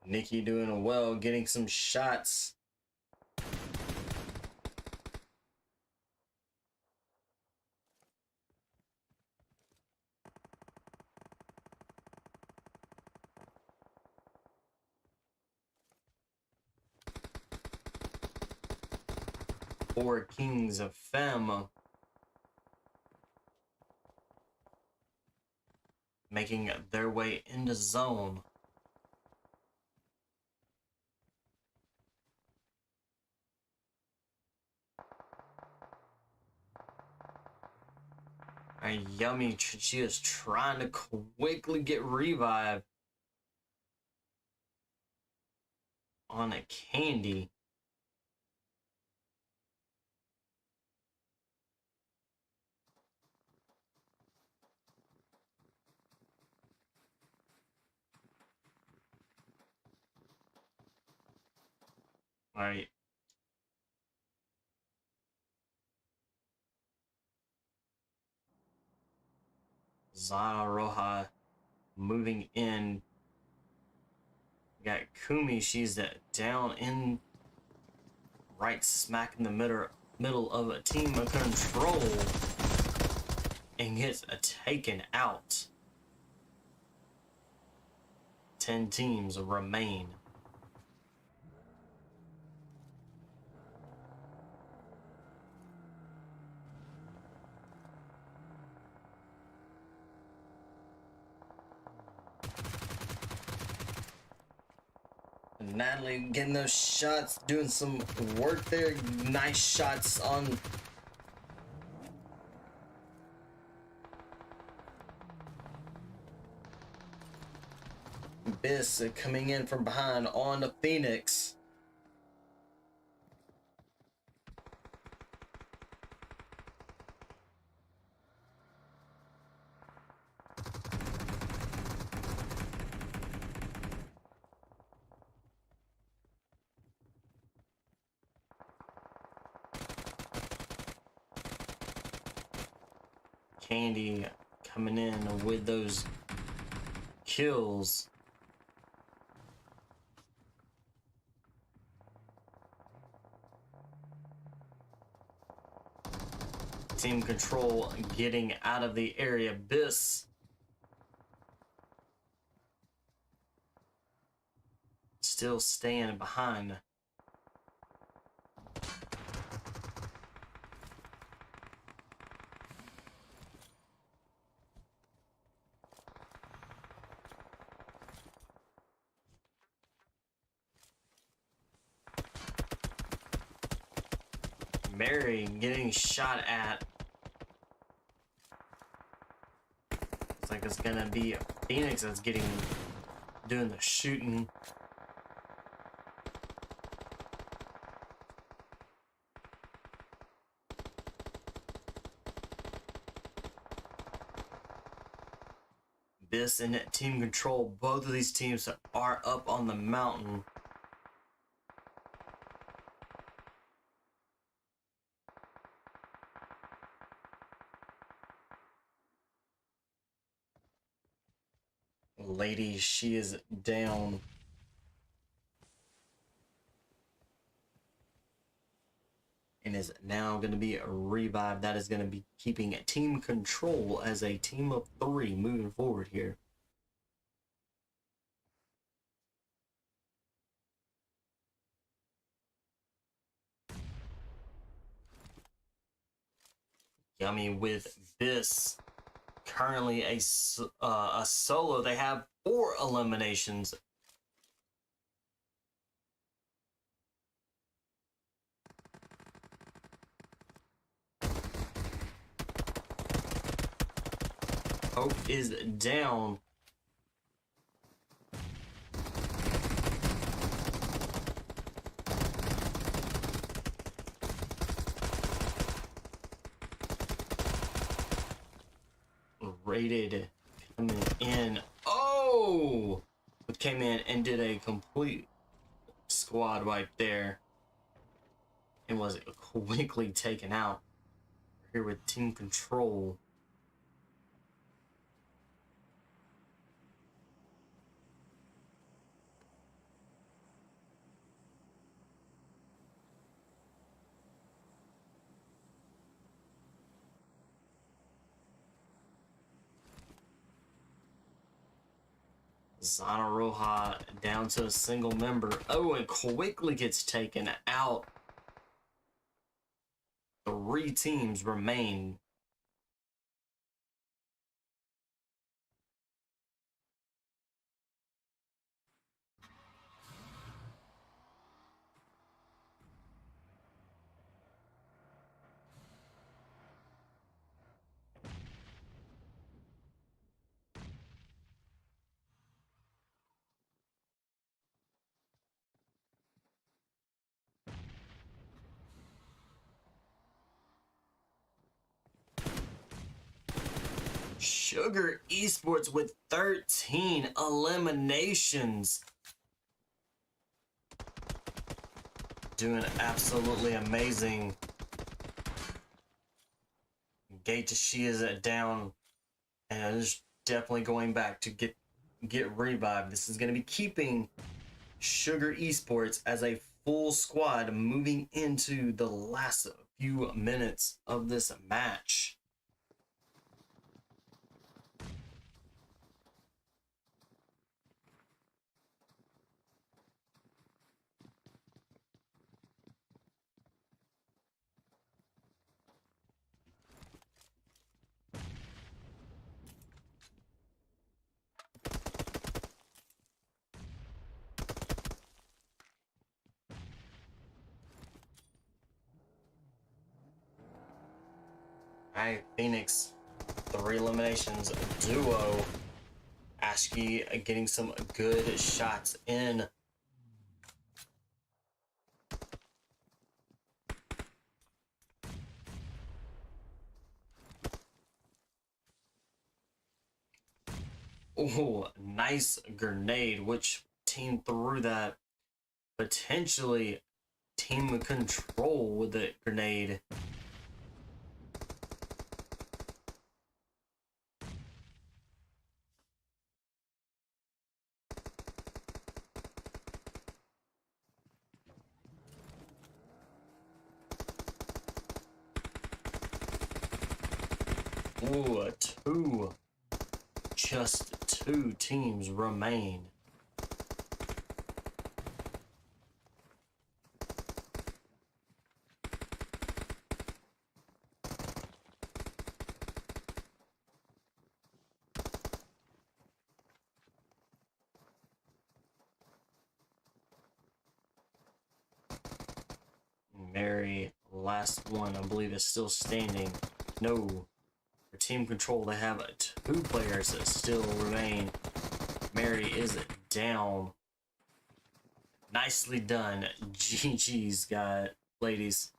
Nikki doing well, getting some shots. Four Kings of Femme making their way into zone. Yummy, she is trying to quickly get revived on a Candy. All right. ZONA ROJA moving in. We got Kumi, she's down in right smack in the middle of a team of control and gets taken out. 10 teams remain. Natalie getting those shots, doing some work there. Nice shots on Abyss coming in from behind on the Phoenix. Candy coming in with those kills. Team control getting out of the area. Abyss still staying behind. Mary getting shot at. Looks like it's gonna be Phoenix that's doing the shooting. This and team control, both of these teams are up on the mountain. Lady, she is down. And is now going to be revived. That is going to be keeping team control as a team of 3 moving forward here. Yummy with this. Currently a solo. They have 4 eliminations. Hope is down. Rated coming in. Oh! Came in and did a complete squad wipe there. And was quickly taken out. Here with team control. ZONA ROJA down to a single member. Oh, and quickly gets taken out. 3 teams remain. Sugar Esports with 13 eliminations. Doing absolutely amazing. GTHESIS is down and is definitely going back to get revived. This is going to be keeping Sugar Esports as a full squad moving into the last few minutes of this match. Alright, Phoenix, 3 eliminations, duo. IXIA getting some good shots in. Oh, nice grenade. Which team threw that? Potentially team control with the grenade. Ooh, just 2 teams remain. Mary, last one, I believe, is still standing. No. For team control, they have 2 players that still remain. Mary is down. Nicely done. GG's, ladies.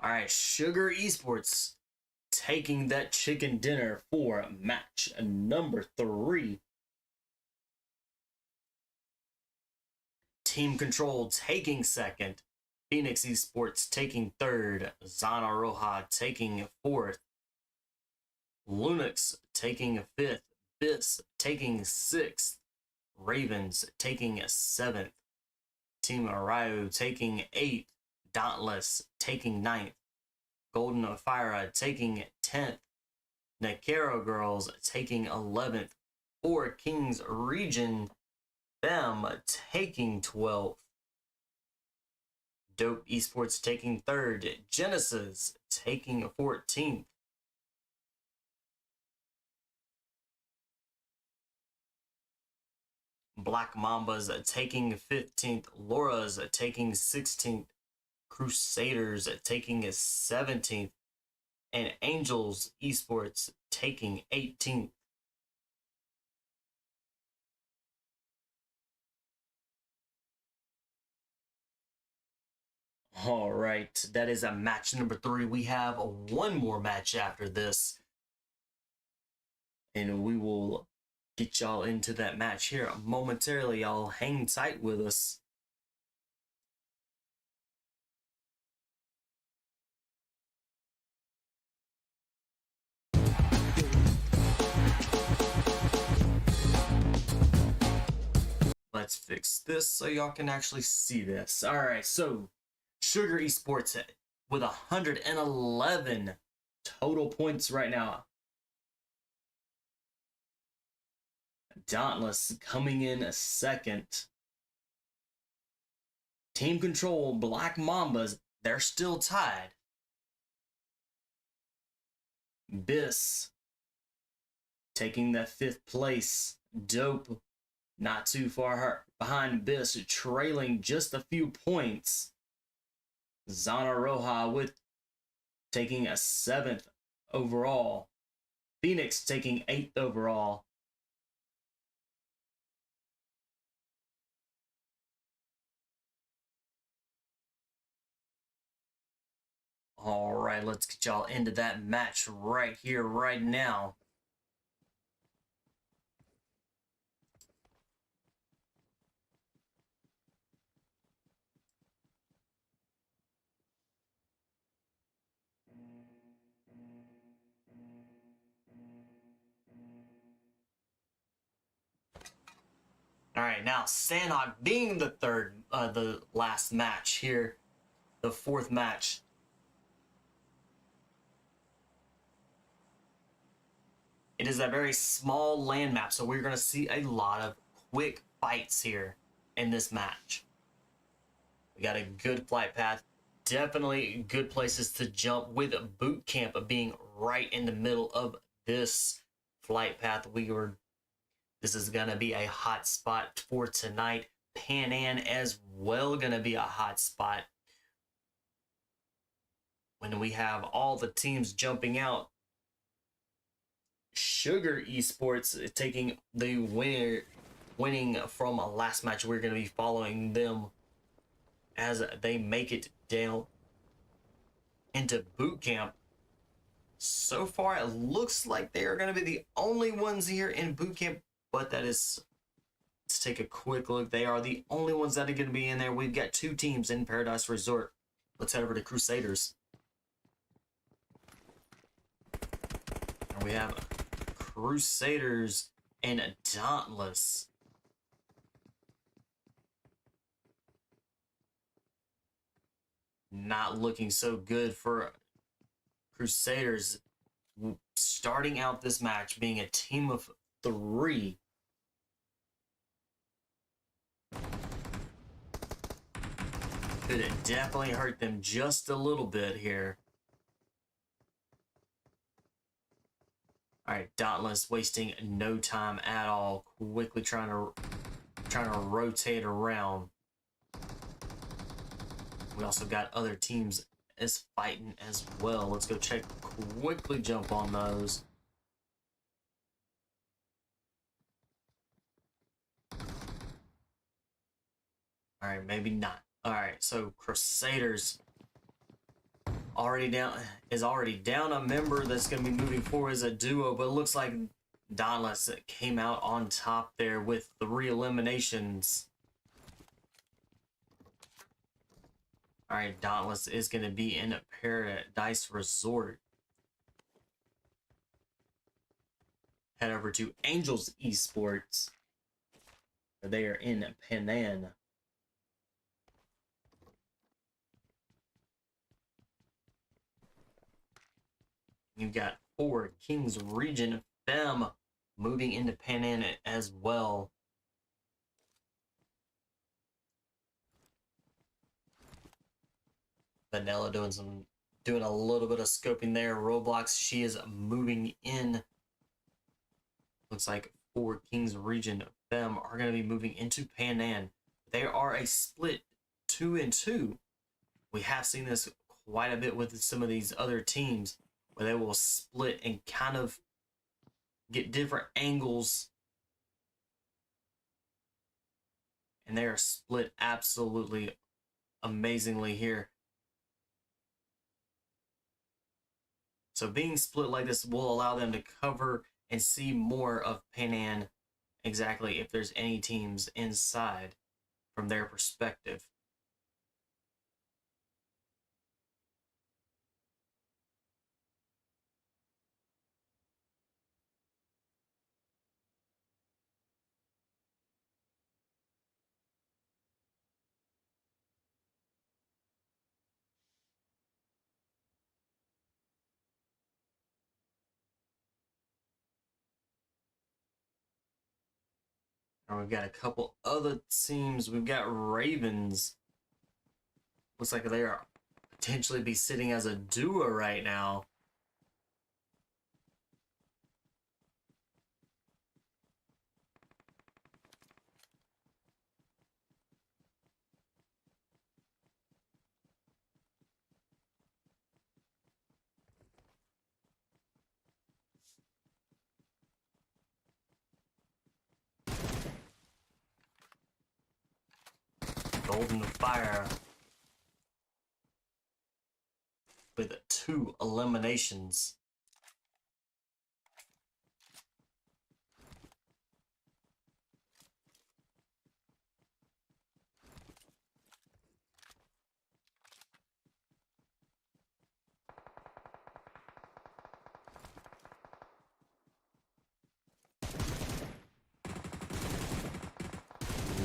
Alright, Sugar Esports taking that chicken dinner for match number 3. Team control taking second. Phoenix Esports taking 3rd. ZONA ROJA taking 4th. LUNOX taking 5th. BIS taking 6th. Ravens taking 7th. Team RAYO taking 8th. DAUNTLESS taking 9th. Golden PHYRA taking 10th. NEKRO Girls taking 11th. 4 Kings REGEN, them taking 12th. Dope Esports taking 3rd. GTHESIS taking 14th. Black Mambas taking 15th. LARA's taking 16th. CRUSADERS taking 17th. And Angels Esports taking 18th. All right, that is a match number 3. We have one more match after this, and we will get y'all into that match here momentarily. Y'all hang tight with us. Let's fix this so y'all can actually see this. All right, so Sugar Esports with 111 total points right now. Dauntless coming in 2nd. Team Control, Black Mambas, they're still tied. BIS taking that 5th place. Dope not too far behind BIS, trailing just a few points. ZONA ROJA with taking a 7th overall. Phoenix taking 8th overall. All right, let's get y'all into that match right here, right now. All right, now Sandhawk being the last match here, the 4th match. It is a very small land map, so we're going to see a lot of quick fights here in this match. We got a good flight path, definitely good places to jump, with boot camp being right in the middle of this flight path. This is going to be a hot spot for tonight. Pan Am as well going to be a hot spot. When we have all the teams jumping out, Sugar Esports taking the winning from a last match. We're going to be following them as they make it down into boot camp. So far, it looks like they are going to be the only ones here in boot camp, but that is, let's take a quick look. They are the only ones that are going to be in there. We've got 2 teams in Paradise Resort. Let's head over to Crusaders. And we have Crusaders and Dauntless. Not looking so good for Crusaders, starting out this match being a team of 3. Could it definitely hurt them just a little bit here. All right, Dauntless wasting no time at all, quickly trying to rotate around. We also got other teams is fighting as well. Let's go check, quickly jump on those. All right, maybe not. All right, so Crusaders already down a member that's going to be moving forward as a duo, but it looks like Dauntless came out on top there with 3 eliminations. All right, Dauntless is going to be in Paradise Resort. Head over to Angels Esports. They are in Penang. You've got 4 Kings Region Fem moving into Penang as well. Vanilla doing a little bit of scoping there. Roblox, she is moving in. Looks like 4 Kings Region Fem are going to be moving into Penang. They are a split 2-2. We have seen this quite a bit with some of these other teams, where they will split and kind of get different angles. And they are split absolutely amazingly here. So being split like this will allow them to cover and see more of Penang, exactly if there's any teams inside from their perspective. And we've got a couple other teams. We've got Ravens. Looks like they are potentially be sitting as a duo right now. Golden Fire with 2 eliminations.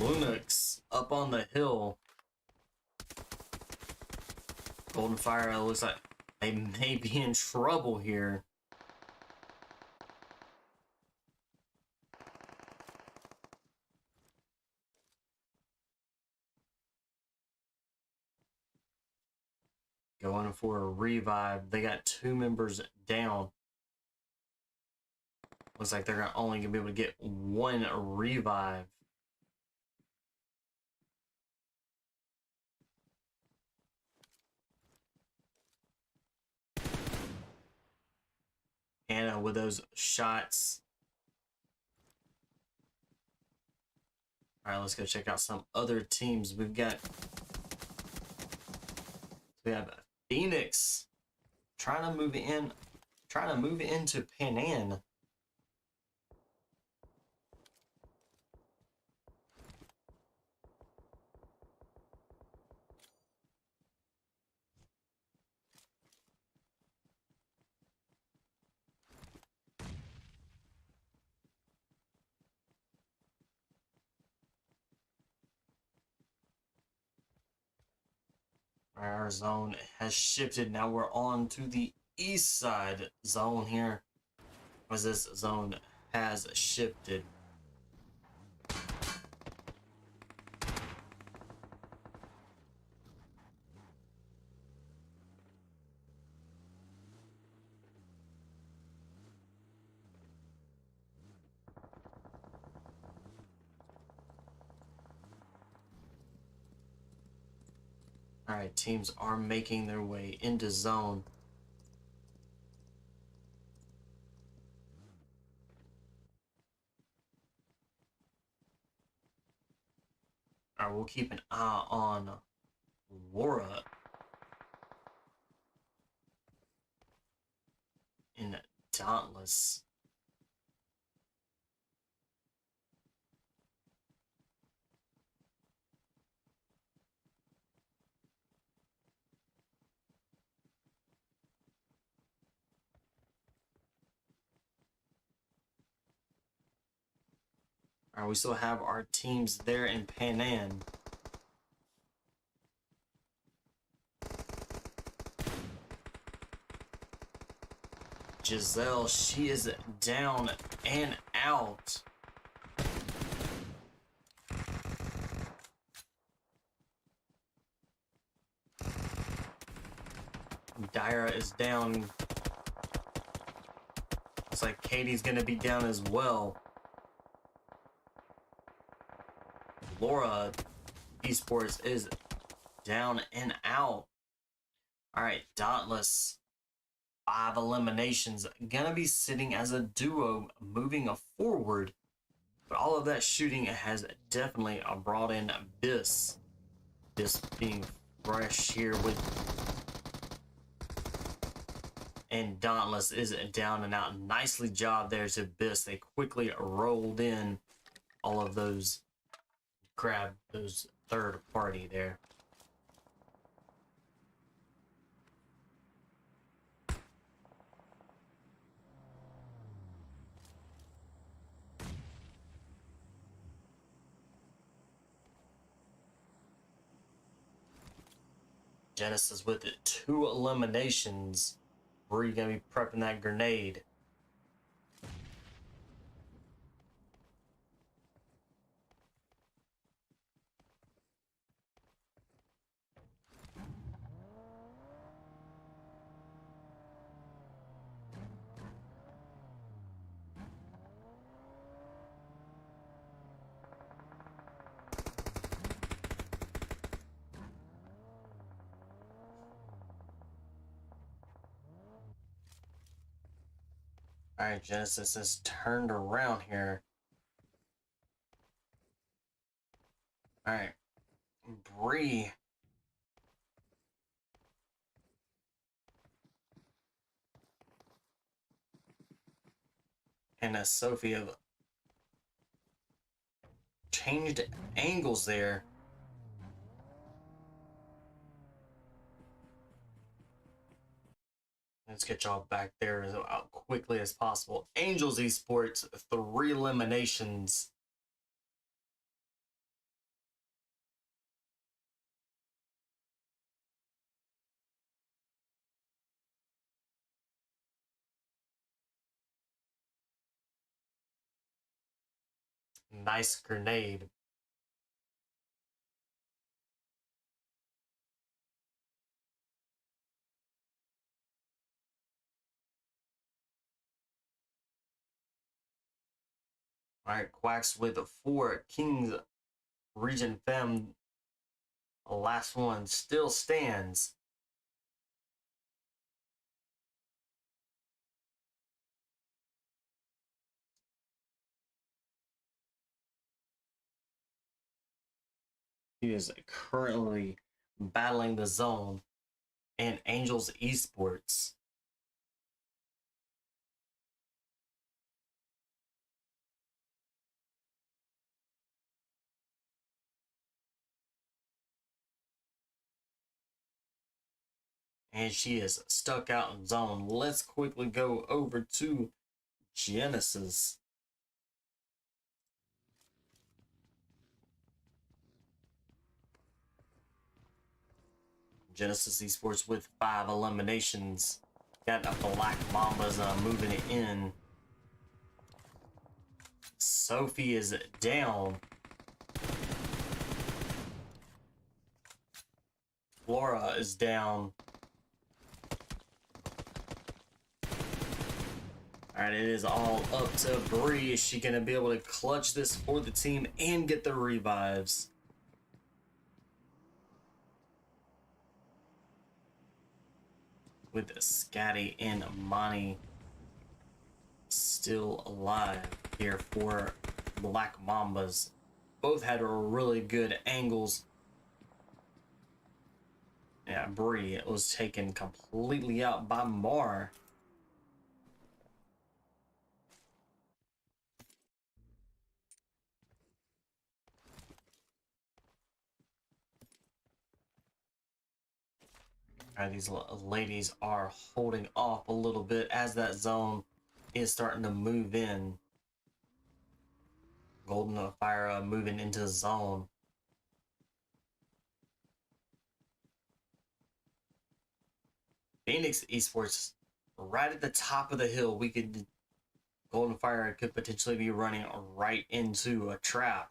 LUNOX up on the hill. Golden Fire looks like they may be in trouble here. Going for a revive. They got 2 members down. Looks like they're only going to be able to get 1 revive. And with those shots. All right, let's go check out some other teams. We have Phoenix trying to move into Penang. Our zone has shifted. Now we're on to the east side zone here, as this zone has shifted. All right, teams are making their way into zone. All right, we'll keep an eye on LARA in Dauntless. Alright, we still have our teams there in Panan. Giselle, she is down and out. Dyra is down. Looks like Katie's gonna be down as well. Laura Esports is down and out. Alright, Dauntless. 5 eliminations. Gonna be sitting as a duo moving forward. But all of that shooting has definitely brought in Biss. Biss being fresh here with... And Dauntless is down and out. Nicely job there to Biss. They quickly rolled in all of those, grabbed those third party there. Genesis with 2 eliminations. Bree gonna be prepping that grenade. Alright, Genesis is turned around here. Alright. Bree. And Sophie have changed angles there. Let's get y'all back there as quickly as possible. Angels Esports, 3 eliminations. Nice grenade. Alright, Quacks with 4. Kings Region Fem. The last one still stands. He is currently battling the zone and Angels Esports. And she is stuck out in zone. Let's quickly go over to Genesis. Genesis Esports with 5 eliminations. Got the Black Mambas moving it in. Sophie is down. Laura is down. Alright, it is all up to Bree. Is she going to be able to clutch this for the team and get the revives? With Scatty and Monty still alive here for Black Mambas. Both had really good angles. Yeah, Bree was taken completely out by Mar. Alright, these ladies are holding off a little bit as that zone is starting to move in. Golden PHYRA moving into zone. Phoenix Esports right at the top of the hill. Golden PHYRA could potentially be running right into a trap.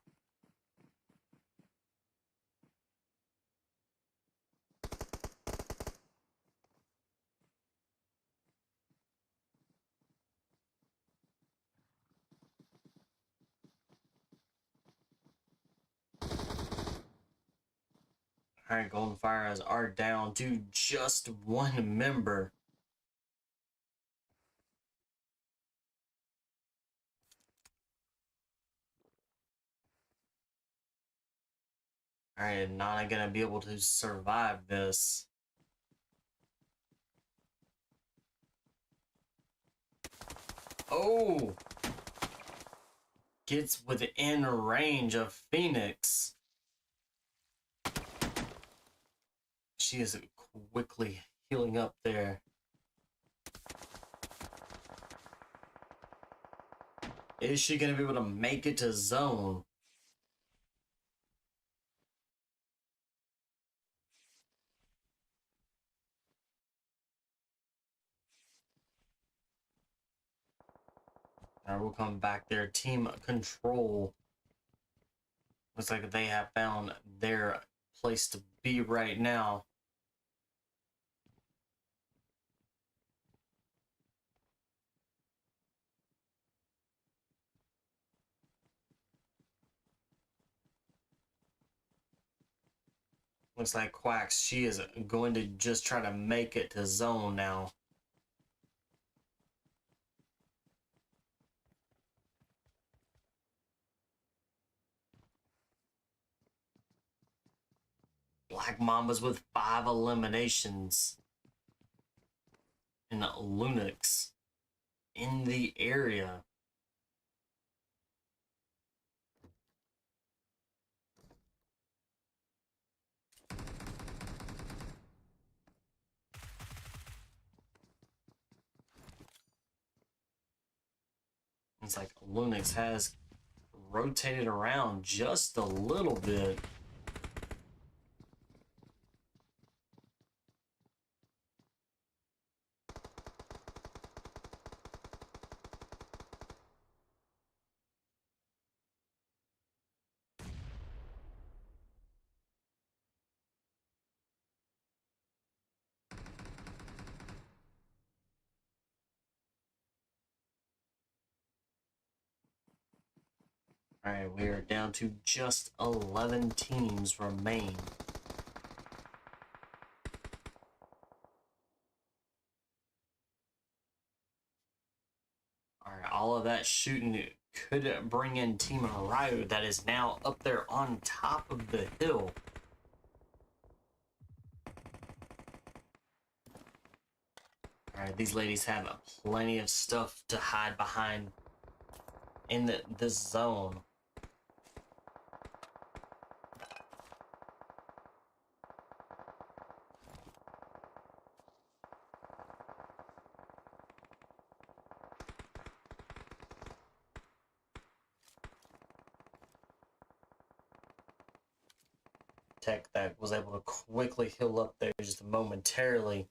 Alright, Golden PHYRA are down to just one member. Alright, not gonna be able to survive this. Oh! Gets within range of Phoenix. She is quickly healing up there. Is she gonna be able to make it to zone? Alright, we'll come back there. Team control. Looks like they have found their place to be right now. Looks like Quacks, she is going to just try to make it to zone now. Black Mambas with 5 eliminations. And LUNOX in the area. It's like LUNOX has rotated around just a little bit. Alright, we are down to just 11 teams remain. Alright, all of that shooting could bring in Team RAYO that is now up there on top of the hill. Alright, these ladies have plenty of stuff to hide behind in this zone. Tech that was able to quickly heal up there just momentarily.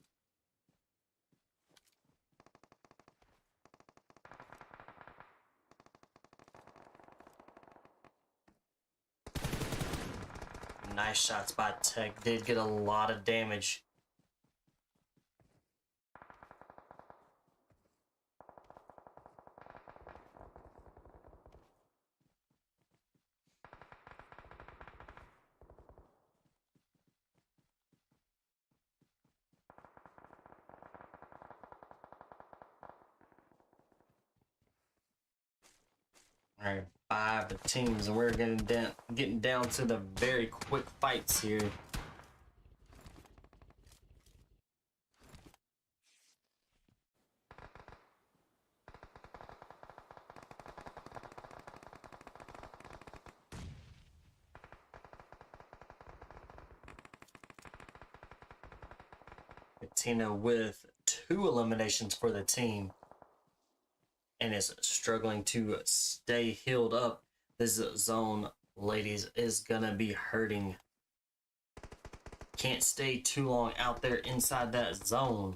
Nice shots by Tech. Did get a lot of damage. Alright, 5 teams, and we're getting down to the very quick fights here. Tina with 2 eliminations for the team and is struggling to stay healed up. This zone, ladies, is gonna be hurting. Can't stay too long out there inside that zone.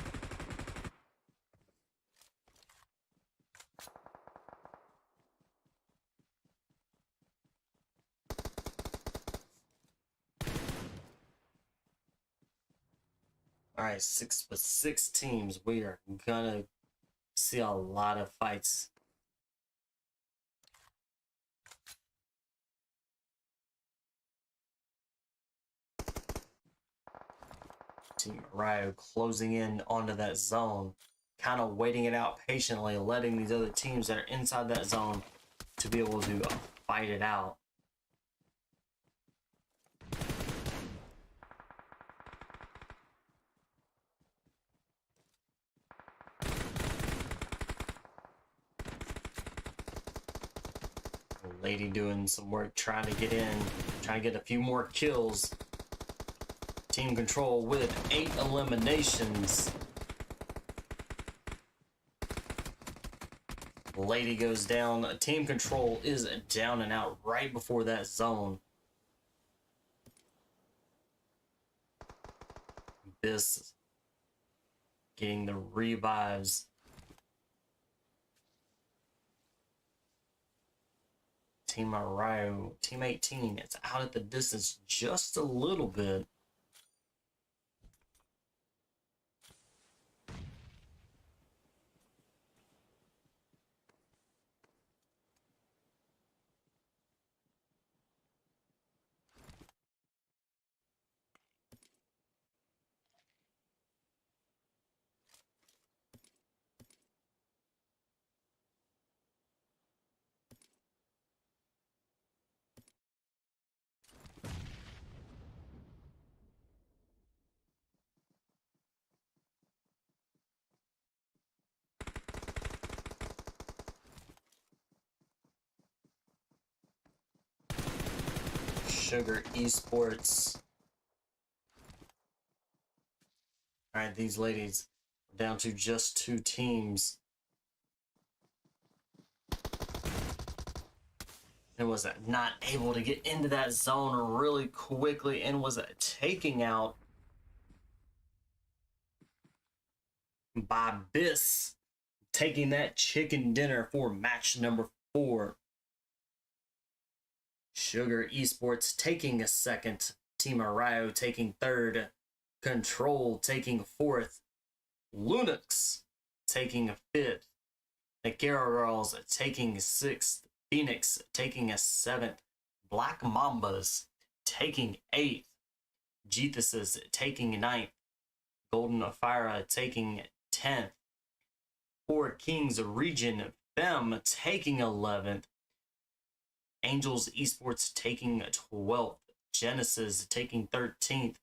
All right, with six teams, we are gonna see a lot of fights. Team RAYO closing in onto that zone, kind of waiting it out patiently, letting these other teams that are inside that zone to be able to fight it out. Lady doing some work trying to get in, trying to get a few more kills. Team control with 8 eliminations. Lady goes down. Team control is down and out right before that zone. This getting the revives. Team RAYO, Team 18, it's out at the distance just a little bit. Sugar Esports. All right, these ladies are down to just 2 teams. And was not able to get into that zone really quickly and was taking out by Biss, taking that chicken dinner for match number 4. Sugar Esports taking a second. Team RAYO taking 3rd. Control taking 4th. LUNOX taking a 5th. NEKRO Girls taking 6th. Phoenix taking a 7th. Black Mambas taking 8th. GTHESIS taking 9th. Golden PHYRA taking 10th. 4 Kings REGEN Fem taking 11th. Angels Esports taking 12th. Genesis taking 13th.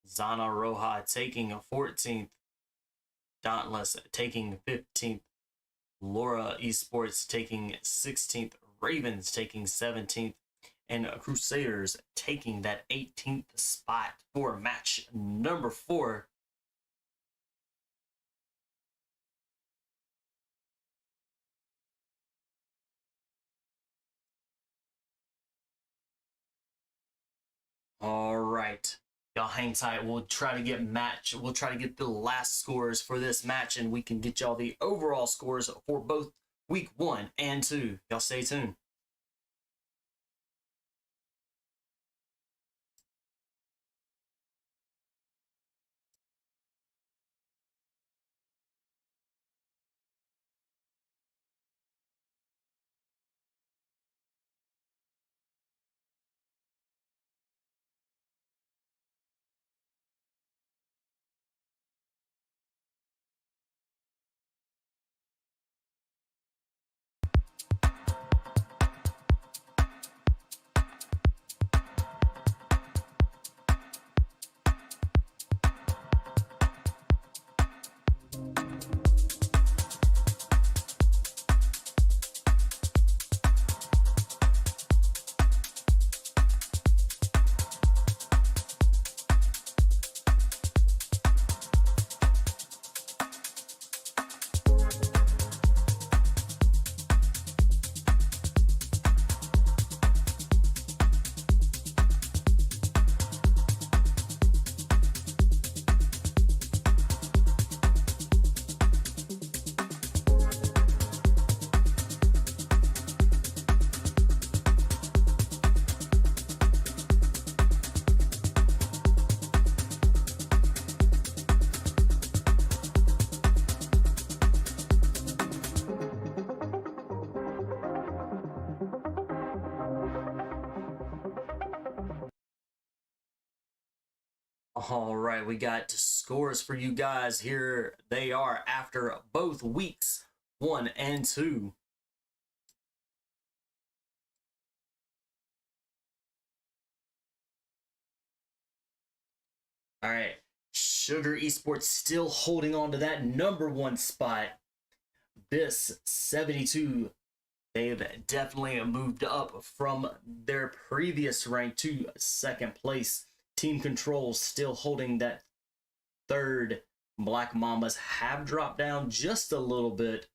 ZONA ROJA taking 14th. Dauntless taking 15th. LARA Esports taking 16th. Ravens taking 17th. And Crusaders taking that 18th spot for match number 4. All right, y'all hang tight. We'll try to get the last scores for this match, and we can get y'all the overall scores for both week 1 and 2. Y'all stay tuned. All right, we got scores for you guys. Here they are after both weeks 1 and 2. All right, Sugar Esports still holding on to that #1 spot. This 72, they've definitely moved up from their previous rank to 2nd place. Team Control still holding that 3rd. Black Mambas have dropped down just a little bit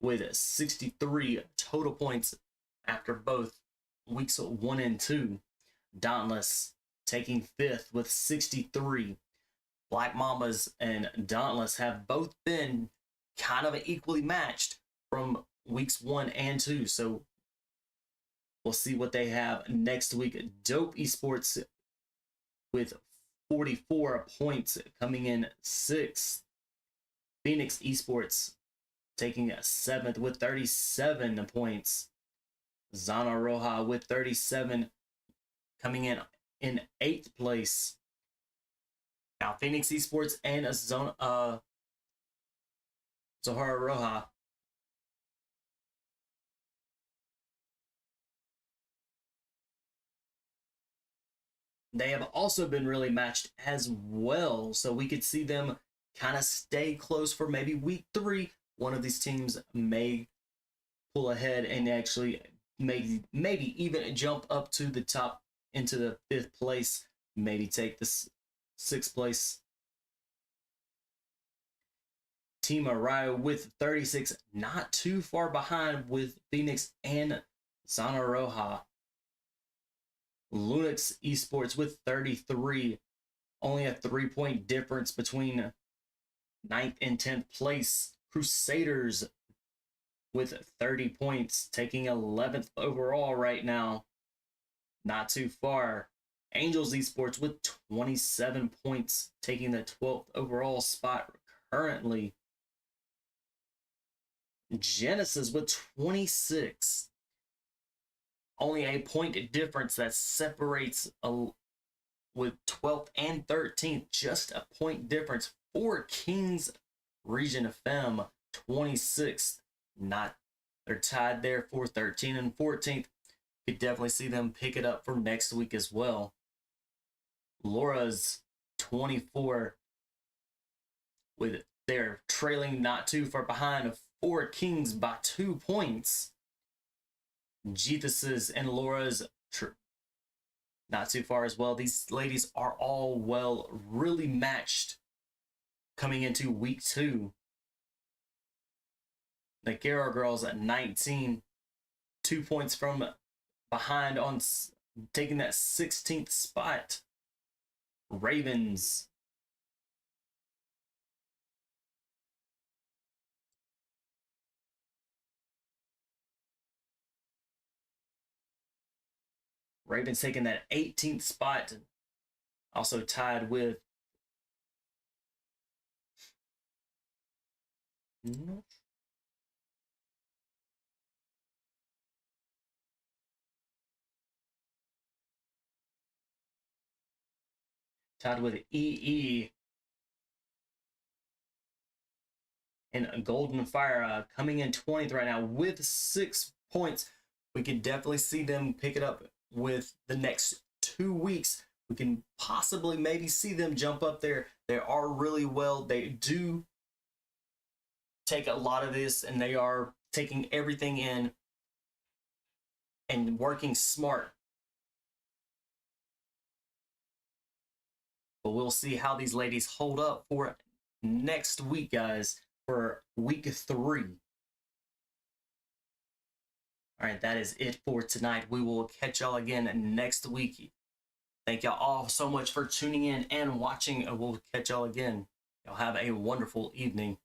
with 63 total points after both weeks 1 and 2. Dauntless taking 5th with 63. Black Mambas and Dauntless have both been kind of equally matched from weeks 1 and 2. So we'll see what they have next week. Dope Esports with 44 points coming in 6th. Phoenix Esports taking 7th with 37 points. ZONA ROJA with 37 coming in 8th place. Now Phoenix Esports and ZONA ROJA they have also been really matched as well. So we could see them kind of stay close for maybe week 3. One of these teams may pull ahead and actually maybe even jump up to the top into the 5th place, maybe take this 6th place. Team RAYO with 36, not too far behind with Phoenix and ZONA ROJA. LUNOX Esports with 33, only a 3-point difference between 9th and 10th place. Crusaders with 30 points, taking 11th overall right now. Not too far. Angels Esports with 27 points, taking the 12th overall spot currently. Genesis with 26. Only a point difference that separates with 12th and 13th. Just a point difference. 4 Kings Region FM 26th. They're tied there for 13 and 14th. Could definitely see them pick it up for next week as well. LARA's 24 with they're trailing not too far behind 4 Kings by 2 points. GTHESIS and LARA's not too far as well. These ladies are all really matched coming into week 2. The NEKRO girls at 19, 2 points from behind on taking that 16th spot. Ravens taking that 18th spot, also tied with EE and Golden PHYRA coming in 20th right now with 6 points. We can definitely see them pick it up with the next 2 weeks. We can possibly maybe see them jump up there. They are really well. They do take a lot of this and they are taking everything in and working smart. But we'll see how these ladies hold up for next week, guys, for week 3. All right, that is it for tonight. We will catch y'all again next week. Thank y'all all so much for tuning in and watching, and we'll catch y'all again. Y'all have a wonderful evening.